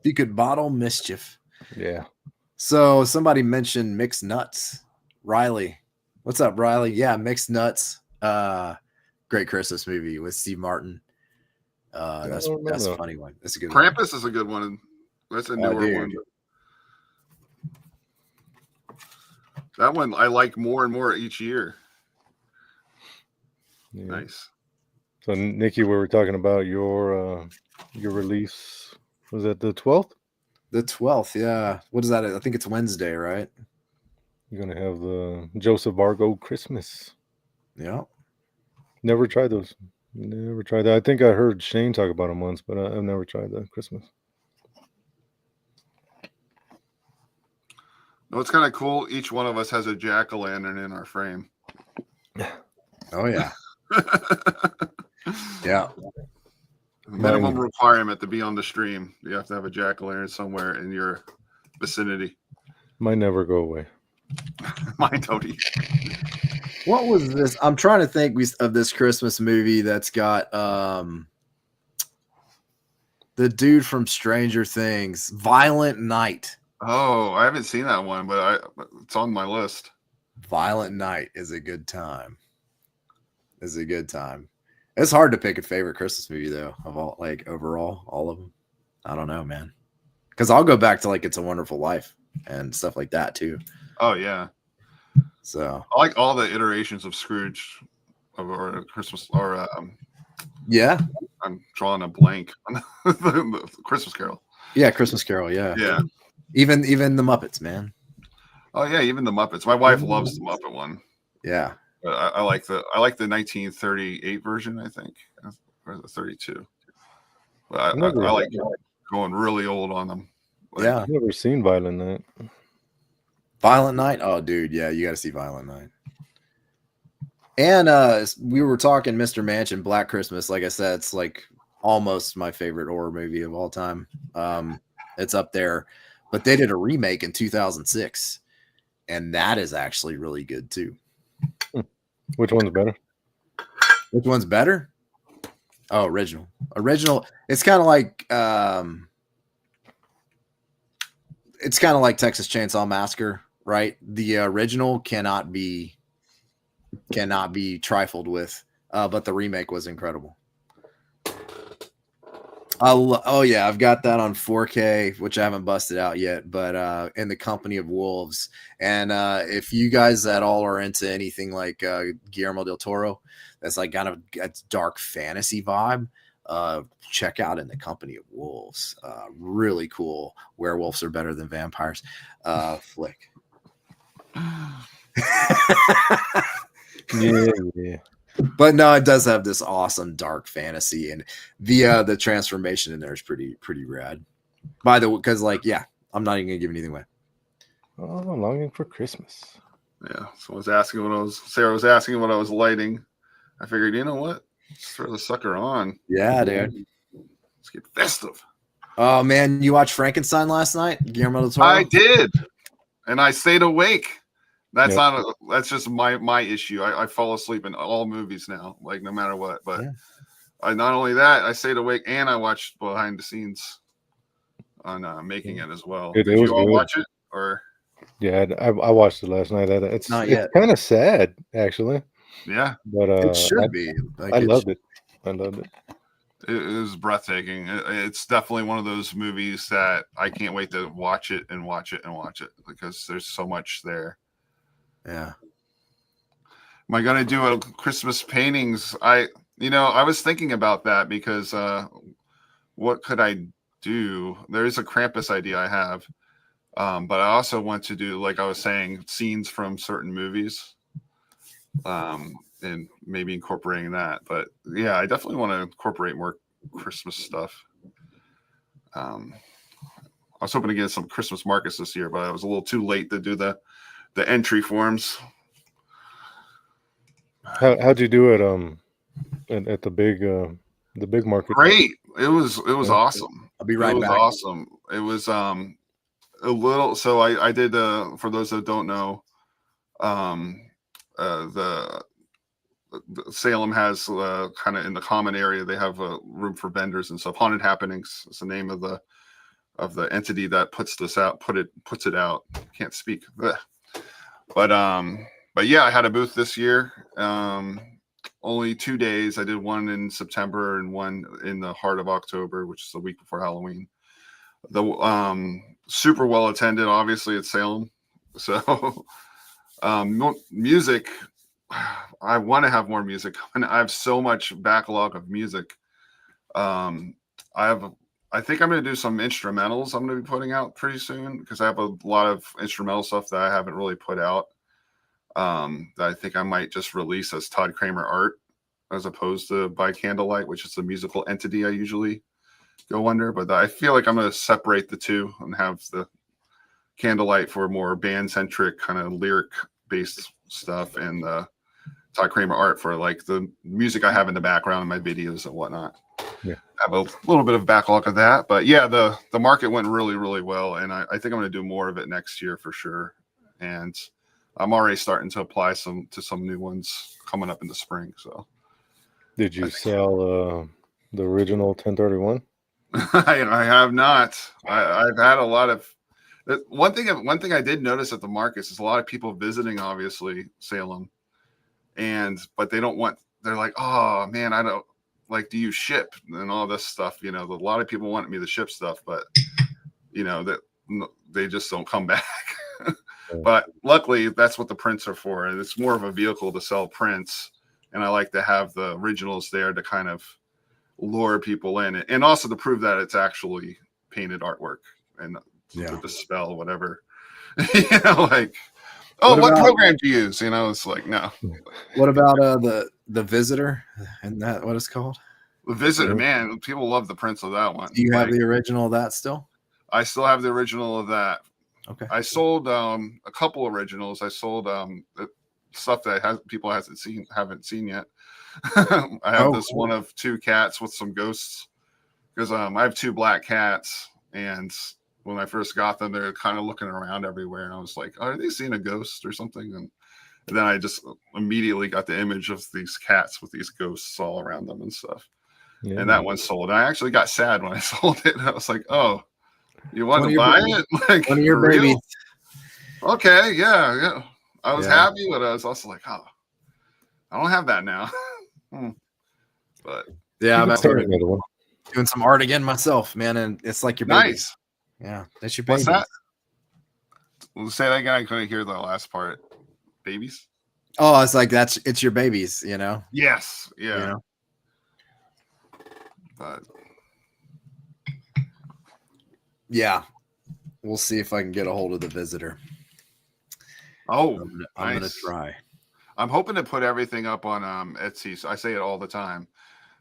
You could bottle mischief. Yeah. So somebody mentioned Mixed Nuts. Riley. What's up, Riley? Yeah, Mixed Nuts. Great Christmas movie with Steve Martin. That's a funny one. That's a good one. Krampus is a good one. That's a newer one. That one I like more and more each year. Yeah. Nice. So Nikki, we were talking about your release. Was that the 12th? The 12th, yeah. What is that? I think it's Wednesday, right? You're gonna have the Joseph Vargo Christmas. Yeah. Never tried those. Never tried that. I think I heard Shane talk about them once, but I've never tried that Christmas. No, it's kind of cool. Each one of us has a jack-o'-lantern in our frame. Oh yeah. Yeah. Minimum requirement to be on the stream. You have to have a jack-o'-lantern somewhere in your vicinity. Might never go away. Mine don't either. What was this? I'm trying to think of this Christmas movie that's got the dude from Stranger Things, Violent Night. Oh, I haven't seen that one, but it's on my list. Violent Night is a good time. It's hard to pick a favorite Christmas movie though, of all, like overall, all of them. I don't know, man. Because I'll go back to like It's a Wonderful Life and stuff like that too. Oh yeah. So I like all the iterations of Scrooge or Christmas or yeah. I'm drawing a blank on the Christmas Carol. Yeah, Christmas Carol, yeah. Yeah. Even the Muppets, man. Oh yeah, even the Muppets. My wife loves the Muppet one. Yeah. But I like the 1938 version, I think, or the 32. But I like going really old on them. Like, yeah, I've never seen Violent Night. Violent Night? Oh, dude, yeah, you got to see Violent Night. And we were talking Mr. Mansion, Black Christmas. Like I said, it's like almost my favorite horror movie of all time. It's up there, but they did a remake in 2006, and that is actually really good too. Which one's better? Which one's better? Oh, original. It's kind of like it's kind of like Texas Chainsaw Massacre, right? The original cannot be trifled with, but the remake was incredible. Oh yeah, I've got that on 4K, which I haven't busted out yet, but in the Company of Wolves. And if you guys at all are into anything like Guillermo del Toro, that's like kind of a dark fantasy vibe, check out In the Company of Wolves. Really cool. Werewolves are better than vampires. Flick. Yeah. But no, it does have this awesome dark fantasy, and the transformation in there is pretty rad. By the way, because I'm not even gonna give anything away. Oh, longing for Christmas. Yeah. So Sarah was asking what I was lighting. I figured, you know what? Let's throw the sucker on. Yeah, dude. Let's get festive. Oh man, you watched Frankenstein last night, Guillermo del Toro? I did, and I stayed awake. That's that's just my issue. I fall asleep in all movies now, like no matter what. But not only that, I stayed awake and I watched behind the scenes on making it as well. Did you all watch it? Or I watched it last night. It's kind of sad, actually. Yeah, but it should be. I loved it. I loved it. It was breathtaking. It's definitely one of those movies that I can't wait to watch it and watch it and watch it because there's so much there. Yeah. Am I gonna do a Christmas paintings? I was thinking about that because what could I do? There is a Krampus idea I have, but I also want to do, like I was saying, scenes from certain movies, and maybe incorporating that. But yeah, I definitely want to incorporate more Christmas stuff. I was hoping to get some Christmas markets this year, but I was a little too late to do the entry forms. How'd you do it at the big market? Great. It was awesome. I'll be right back. It was awesome. It was a little, so I did for those that don't know, the Salem has kind of in the common area, they have a room for vendors and stuff. Haunted Happenings is the name of the entity that puts it out. Can't speak. But yeah, I had a booth this year. Only 2 days. I did one in September and one in the heart of October, which is the week before Halloween. The super well attended, obviously, at Salem. So music, I want to have more music. And I have so much backlog of music. I think I'm going to do some instrumentals I'm going to be putting out pretty soon because I have a lot of instrumental stuff that I haven't really put out, that I think I might just release as Todd Kramer art as opposed to by Candlelight, which is the musical entity I usually go under. But I feel like I'm going to separate the two and have the Candlelight for more band-centric kind of lyric-based stuff and the Todd Kramer art for like the music I have in the background in my videos and whatnot. Yeah. I have a little bit of backlog of that, but yeah, the market went really, really well. And I think I'm going to do more of it next year for sure. And I'm already starting to apply some new ones coming up in the spring. So did you sell the original 1031? I have not. I've had a lot of one thing I did notice at the markets is a lot of people visiting, obviously, Salem. But they don't want, they're like, oh man, I don't like, do you ship and all this stuff? A lot of people want me to ship stuff, but that they just don't come back. But luckily that's what the prints are for. And it's more of a vehicle to sell prints. And I like to have the originals there to kind of lure people in and also to prove that it's actually painted artwork and to dispel whatever, like, oh, what program do you use? It's like, no. What about the Visitor? And that what it's called? The Visitor, man. People love the prints of that one. Do you have the original of that still? I still have the original of that. Okay. I sold a couple originals. I sold stuff that people haven't seen yet. I have this one of 2 cats with some ghosts because I have 2 black cats, and when I first got them, they're kind of looking around everywhere, and I was like, are they seeing a ghost or something? And then I just immediately got the image of these cats with these ghosts all around them and stuff. Yeah. And that one sold. And I actually got sad when I sold it. I was like, oh, You want to buy it? Like, one of your babies. Okay, yeah. I was happy, but I was also like, oh, I don't have that now. But yeah, I'm starting doing some art again myself, man, and it's like your babies. Yeah, that's your babies. What's that? Say that again. I couldn't hear the last part. Babies? Oh, it's like it's your babies, you know? Yes. Yeah. You know? But yeah, we'll see if I can get a hold of the visitor. Oh, I'm gonna try. I'm hoping to put everything up on Etsy. So I say it all the time.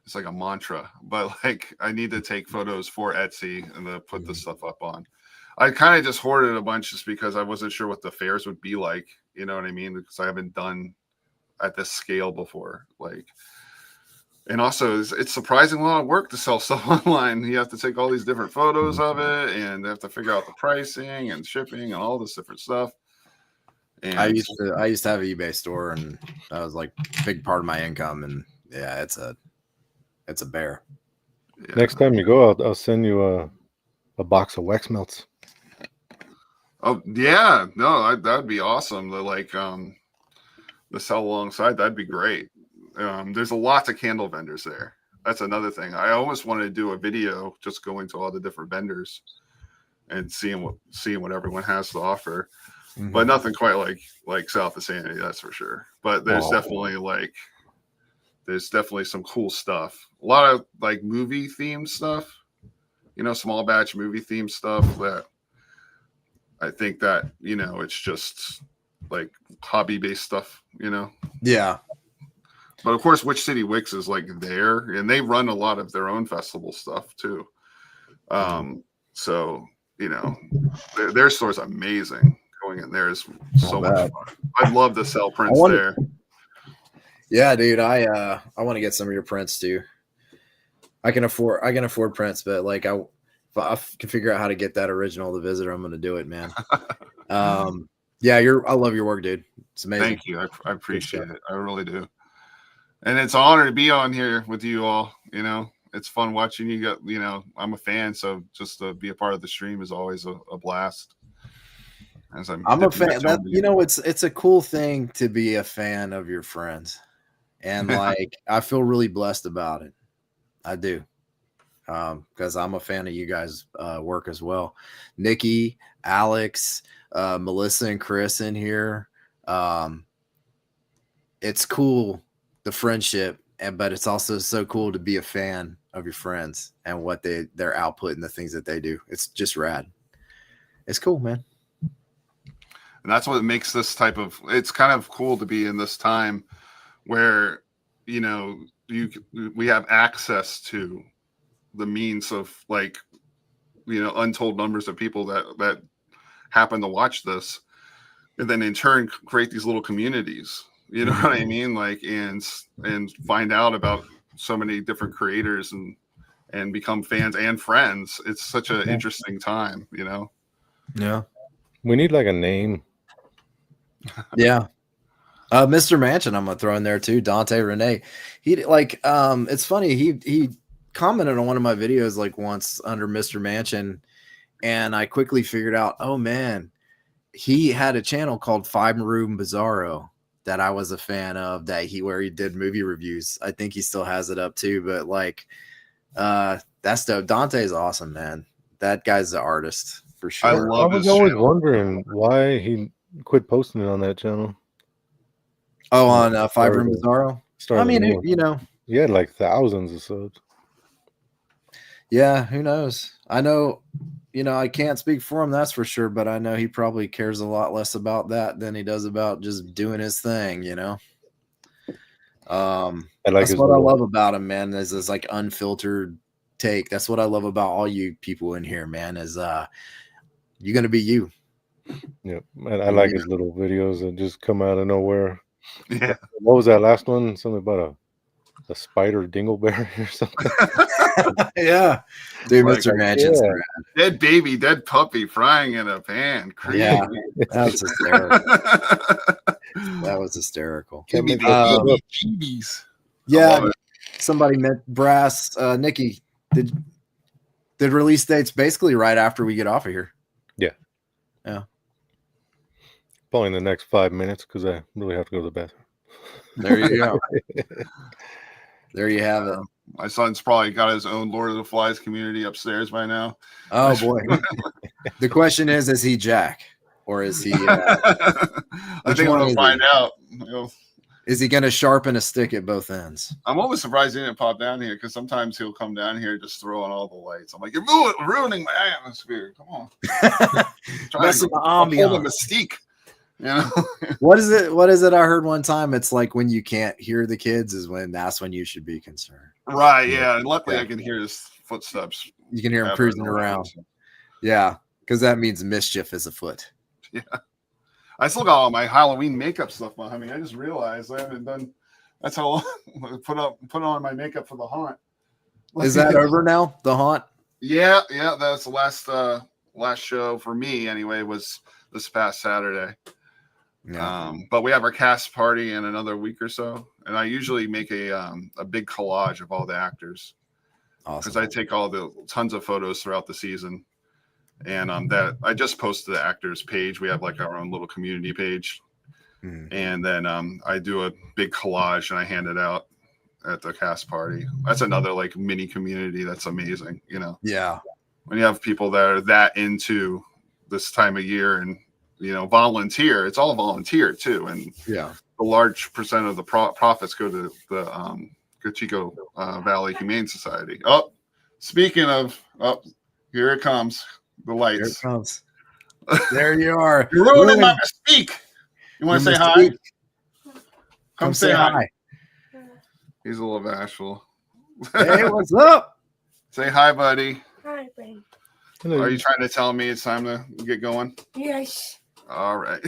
It's like a mantra, but like I need to take photos for Etsy and to put the stuff up on. I kind of just hoarded a bunch just because I wasn't sure what the fairs would be like. You know what I mean? Because I haven't done at this scale before. Like, and also it's surprisingly a lot of work to sell stuff online. You have to take all these different photos of it and have to figure out the pricing and shipping and all this different stuff. And I used to have an eBay store, and that was like a big part of my income. And yeah, it's a bear. Yeah. Next time you go, I'll send you a box of wax melts. Oh yeah, no, that'd be awesome. The sell alongside, that'd be great. There's a lot of candle vendors there. That's another thing. I almost wanted to do a video just going to all the different vendors and seeing what everyone has to offer. Mm-hmm. But nothing quite like South of Sanity, that's for sure. But there's definitely some cool stuff. A lot of like movie themed stuff, small batch movie themed stuff that I think that, it's just like hobby based stuff, Yeah. But of course, Witch City Wicks is like there, and they run a lot of their own festival stuff too. So, their store's amazing. Going in there is so much fun. I'd love to sell prints there. Yeah, dude, I want to get some of your prints too. I can afford prints, but like if I can figure out how to get that original, The Visitor, I'm going to do it, man. Yeah, I love your work, dude. It's amazing. Thank you. I appreciate it. I really do. And it's an honor to be on here with you all. It's fun watching you get, I'm a fan. So just to be a part of the stream is always a blast. I'm a fan. It's a cool thing to be a fan of your friends. And like, I feel really blessed about it. I do. Because I'm a fan of you guys' work as well. Nikki, Alex, Melissa, and Chris in here. It's cool, the friendship, but it's also so cool to be a fan of your friends and what their output and the things that they do. It's just rad. It's cool, man. And that's what makes this it's kind of cool to be in this time where, we have access to the means of untold numbers of people that happen to watch this, and then in turn create these little communities. You know what I mean? Like, and find out about so many different creators and become fans and friends. It's such an interesting time, Yeah. We need like a name. Yeah. Mr. Mansion, I'm gonna throw in there too. Dante Renee. He it's funny. He commented on one of my videos like once under Mr. Mansion, and I quickly figured out, oh man, he had a channel called Five Room Bizarro that I was a fan of, where he did movie reviews. I think he still has it up too, but that's dope. Dante's awesome, man. That guy's the artist for sure. I was always wondering why he quit posting it on that channel. Oh, on Five Room Bizarro? I mean, he had like thousands of subs. Yeah, who knows? I know, I can't speak for him, that's for sure, but I know he probably cares a lot less about that than he does about just doing his thing, that's what I love about him, man, is this like unfiltered take. That's what I love about all you people in here, man, is you're going to be you. Yep. And I like his little videos that just come out of nowhere. Yeah. What was that last one? Something about a spider dingleberry or something. Yeah. Dude, Mr. Mansion's dead puppy frying in a pan. Crazy. Yeah. That was hysterical. That was hysterical. Yeah. Somebody meant Brass. Nikki, The release date's basically right after we get off of here. Yeah. Yeah. Probably in the next 5 minutes because I really have to go to the bathroom. There you go. There you have it. My son's probably got his own Lord of the Flies community upstairs by now. Oh boy. The question is he Jack or is he? I think we'll find out. Is he going to sharpen a stick at both ends? I'm always surprised he didn't pop down here because sometimes he'll come down here just throw on all the lights. I'm like, you're ruining my atmosphere. Come on, Messing the ambiance. Mystique. You know? What is it? I heard one time. It's like when you can't hear the kids that's when you should be concerned. Right. Yeah. And luckily, I can hear his footsteps. You can hear him cruising around. Yeah, because that means mischief is afoot. Yeah. I still got all my Halloween makeup stuff behind me. I just realized I haven't done. That's how long I put on my makeup for the haunt. Is that over now? The haunt? Yeah. That's the last show for me anyway. Was this past Saturday. Yeah. But we have our cast party in another week or so, and I usually make a big collage of all the actors. Awesome. Because I take all the tons of photos throughout the season. And that I just posted the actors page. We have like our own little community page. And then I do a big collage and I hand it out at the cast party. That's another like mini community. That's amazing. You know? Yeah. When you have people that are that into this time of year and, you know, volunteer, it's all volunteer too. And yeah, a large percent of the profits go to the Cochico Valley Humane Society. Oh, speaking of, here it comes. The lights. Here it comes. There you are. You're ruining my Mystique. You want to say hi? Come say hi. He's a little bashful. Hey, what's up? Say hi, buddy. Hi, buddy. Are you trying to tell me it's time to get going? Yes. All right.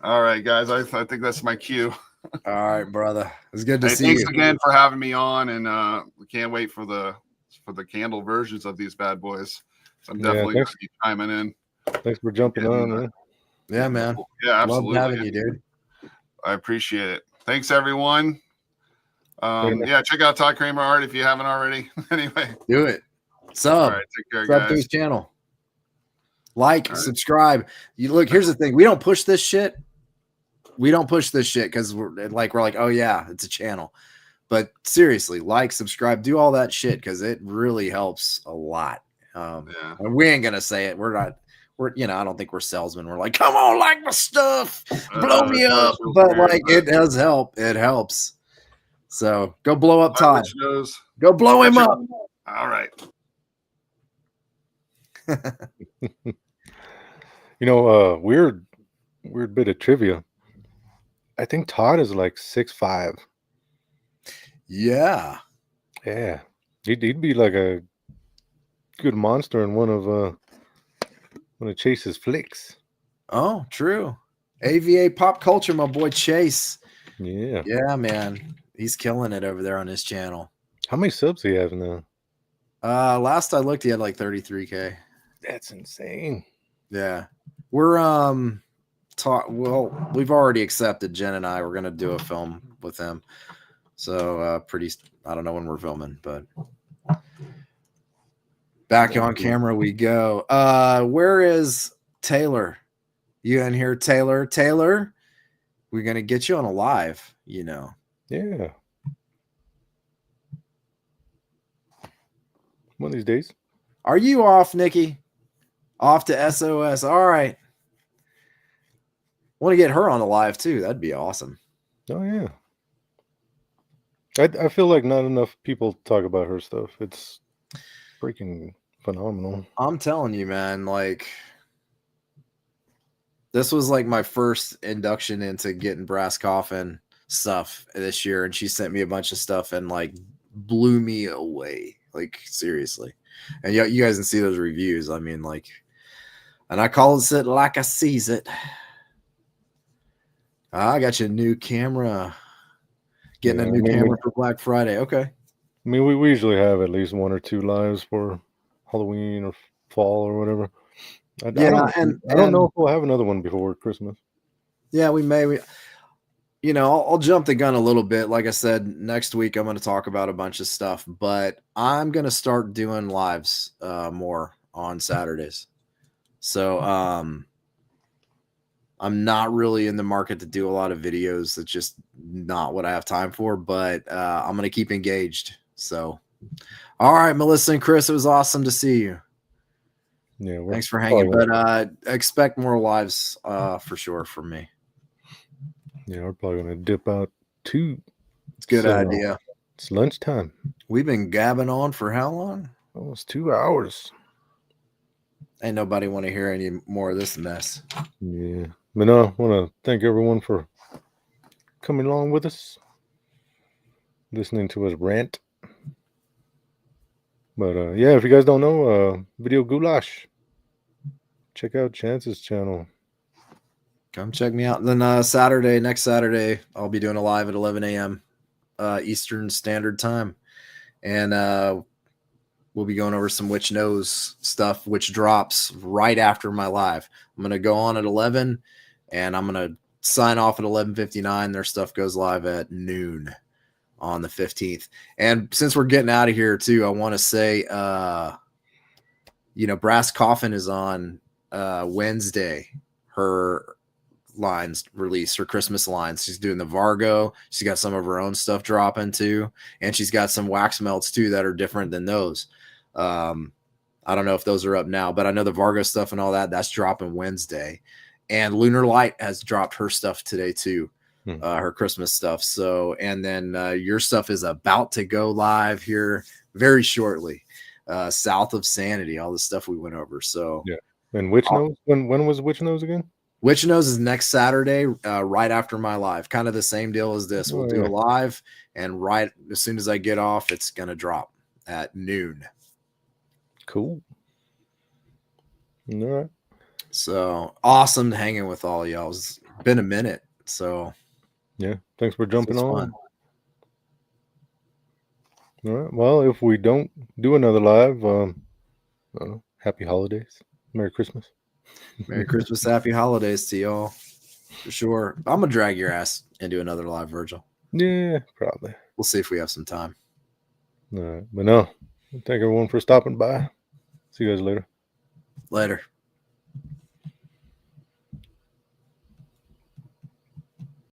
All right, guys. I think that's my cue. All right, brother. It's good to see you. Thanks again for having me on, and we can't wait for the candle versions of these bad boys. So I'm definitely going to be chiming in. Thanks for jumping on, man. Yeah, man. Yeah, absolutely. Love having you, dude. I appreciate it. Thanks, everyone. Yeah, check out Todd Kramer art if you haven't already. Anyway, do it. Sub. All right, take care, Sub guys. to his channel. Like, subscribe. You look. Here's the thing. We don't push this shit. Because we're like, oh yeah, it's a channel. But seriously, like, subscribe, do all that shit because it really helps a lot. And we ain't gonna say it. We're not. I don't think we're salesmen. We're like, come on, like my stuff, blow me up. But like, it does help. It helps. So go blow up Todd. Go blow him up. All right. Weird bit of trivia. I think Todd is like 6'5". Yeah. Yeah. He'd be like a good monster in one of Chase's flicks. Oh, true. AVA pop culture, my boy Chase. Yeah. Yeah, man. He's killing it over there on his channel. How many subs do you have now? Last I looked, he had like 33K. That's insane. Yeah. We're we've already accepted, Jen and I. We're gonna do a film with him. So I don't know when we're filming, but back on camera we go. Where is Taylor? You in here, Taylor? Taylor, we're gonna get you on a live, Yeah. One of these days. Are you off, Nikki? Off to SOS. All right. Want to get her on the live too. That'd be awesome. Oh yeah. I feel like not enough people talk about her stuff. It's freaking phenomenal. I'm telling you, man, like this was like my first induction into getting Brass Coffin stuff this year, and she sent me a bunch of stuff and like blew me away. Like seriously. And you guys can see those reviews. I mean, like, and I calls it like I sees it. I got you a new camera. Getting a new camera for Black Friday. Okay. I mean, we usually have at least one or two lives for Halloween or fall or whatever. I don't know if we'll have another one before Christmas. Yeah, we may. you know, I'll jump the gun a little bit. Like I said, next week I'm going to talk about a bunch of stuff, but I'm going to start doing lives more on Saturdays. So I'm not really in the market to do a lot of videos. That's just not what I have time for, but I'm going to keep engaged. So, all right, Melissa and Chris, it was awesome to see you. Yeah, thanks for hanging, but expect more lives for sure from me. Yeah, we're probably going to dip out too. It's a good idea. It's lunchtime. We've been gabbing on for how long? Almost 2 hours. Ain't nobody want to hear any more of this mess. Yeah. But no, I want to thank everyone for coming along with us, listening to us rant. But yeah, if you guys don't know, Video Ghoulash, check out Chance's channel. Come check me out. And then next Saturday, I'll be doing a live at 11 a.m. Eastern Standard Time. And we'll be going over some Which Knows stuff, which drops right after my live. I'm going to go on at 11, and I'm going to sign off at 11:59. Their stuff goes live at noon on the 15th. And since we're getting out of here, too, I want to say, Brass Coffin is on Wednesday. Her lines release, her Christmas lines. She's doing the Vargo. She's got some of her own stuff dropping too, and she's got some wax melts too that are different than those. I don't know if those are up now, but I know the Vargo stuff and all that's dropping Wednesday. And Lunar Light has dropped her stuff today too, her Christmas stuff. So, and then your stuff is about to go live here very shortly. South of Sanity, all the stuff we went over. So yeah. And Which Knows? When was Which Knows again? Which Knows is next Saturday, right after my live. Kind of the same deal as this. We'll do a live, and right as soon as I get off, it's going to drop at noon. Cool. All right. So awesome hanging with all y'all. It's been a minute. So yeah, thanks for jumping on. Fun. All right. Well, if we don't do another live, happy holidays. Merry Christmas. Merry Christmas, happy holidays to y'all. For sure. I'm going to drag your ass into another live, Virgil. Yeah, probably. We'll see if we have some time. All right. But no, thank everyone for stopping by. See you guys later. Later.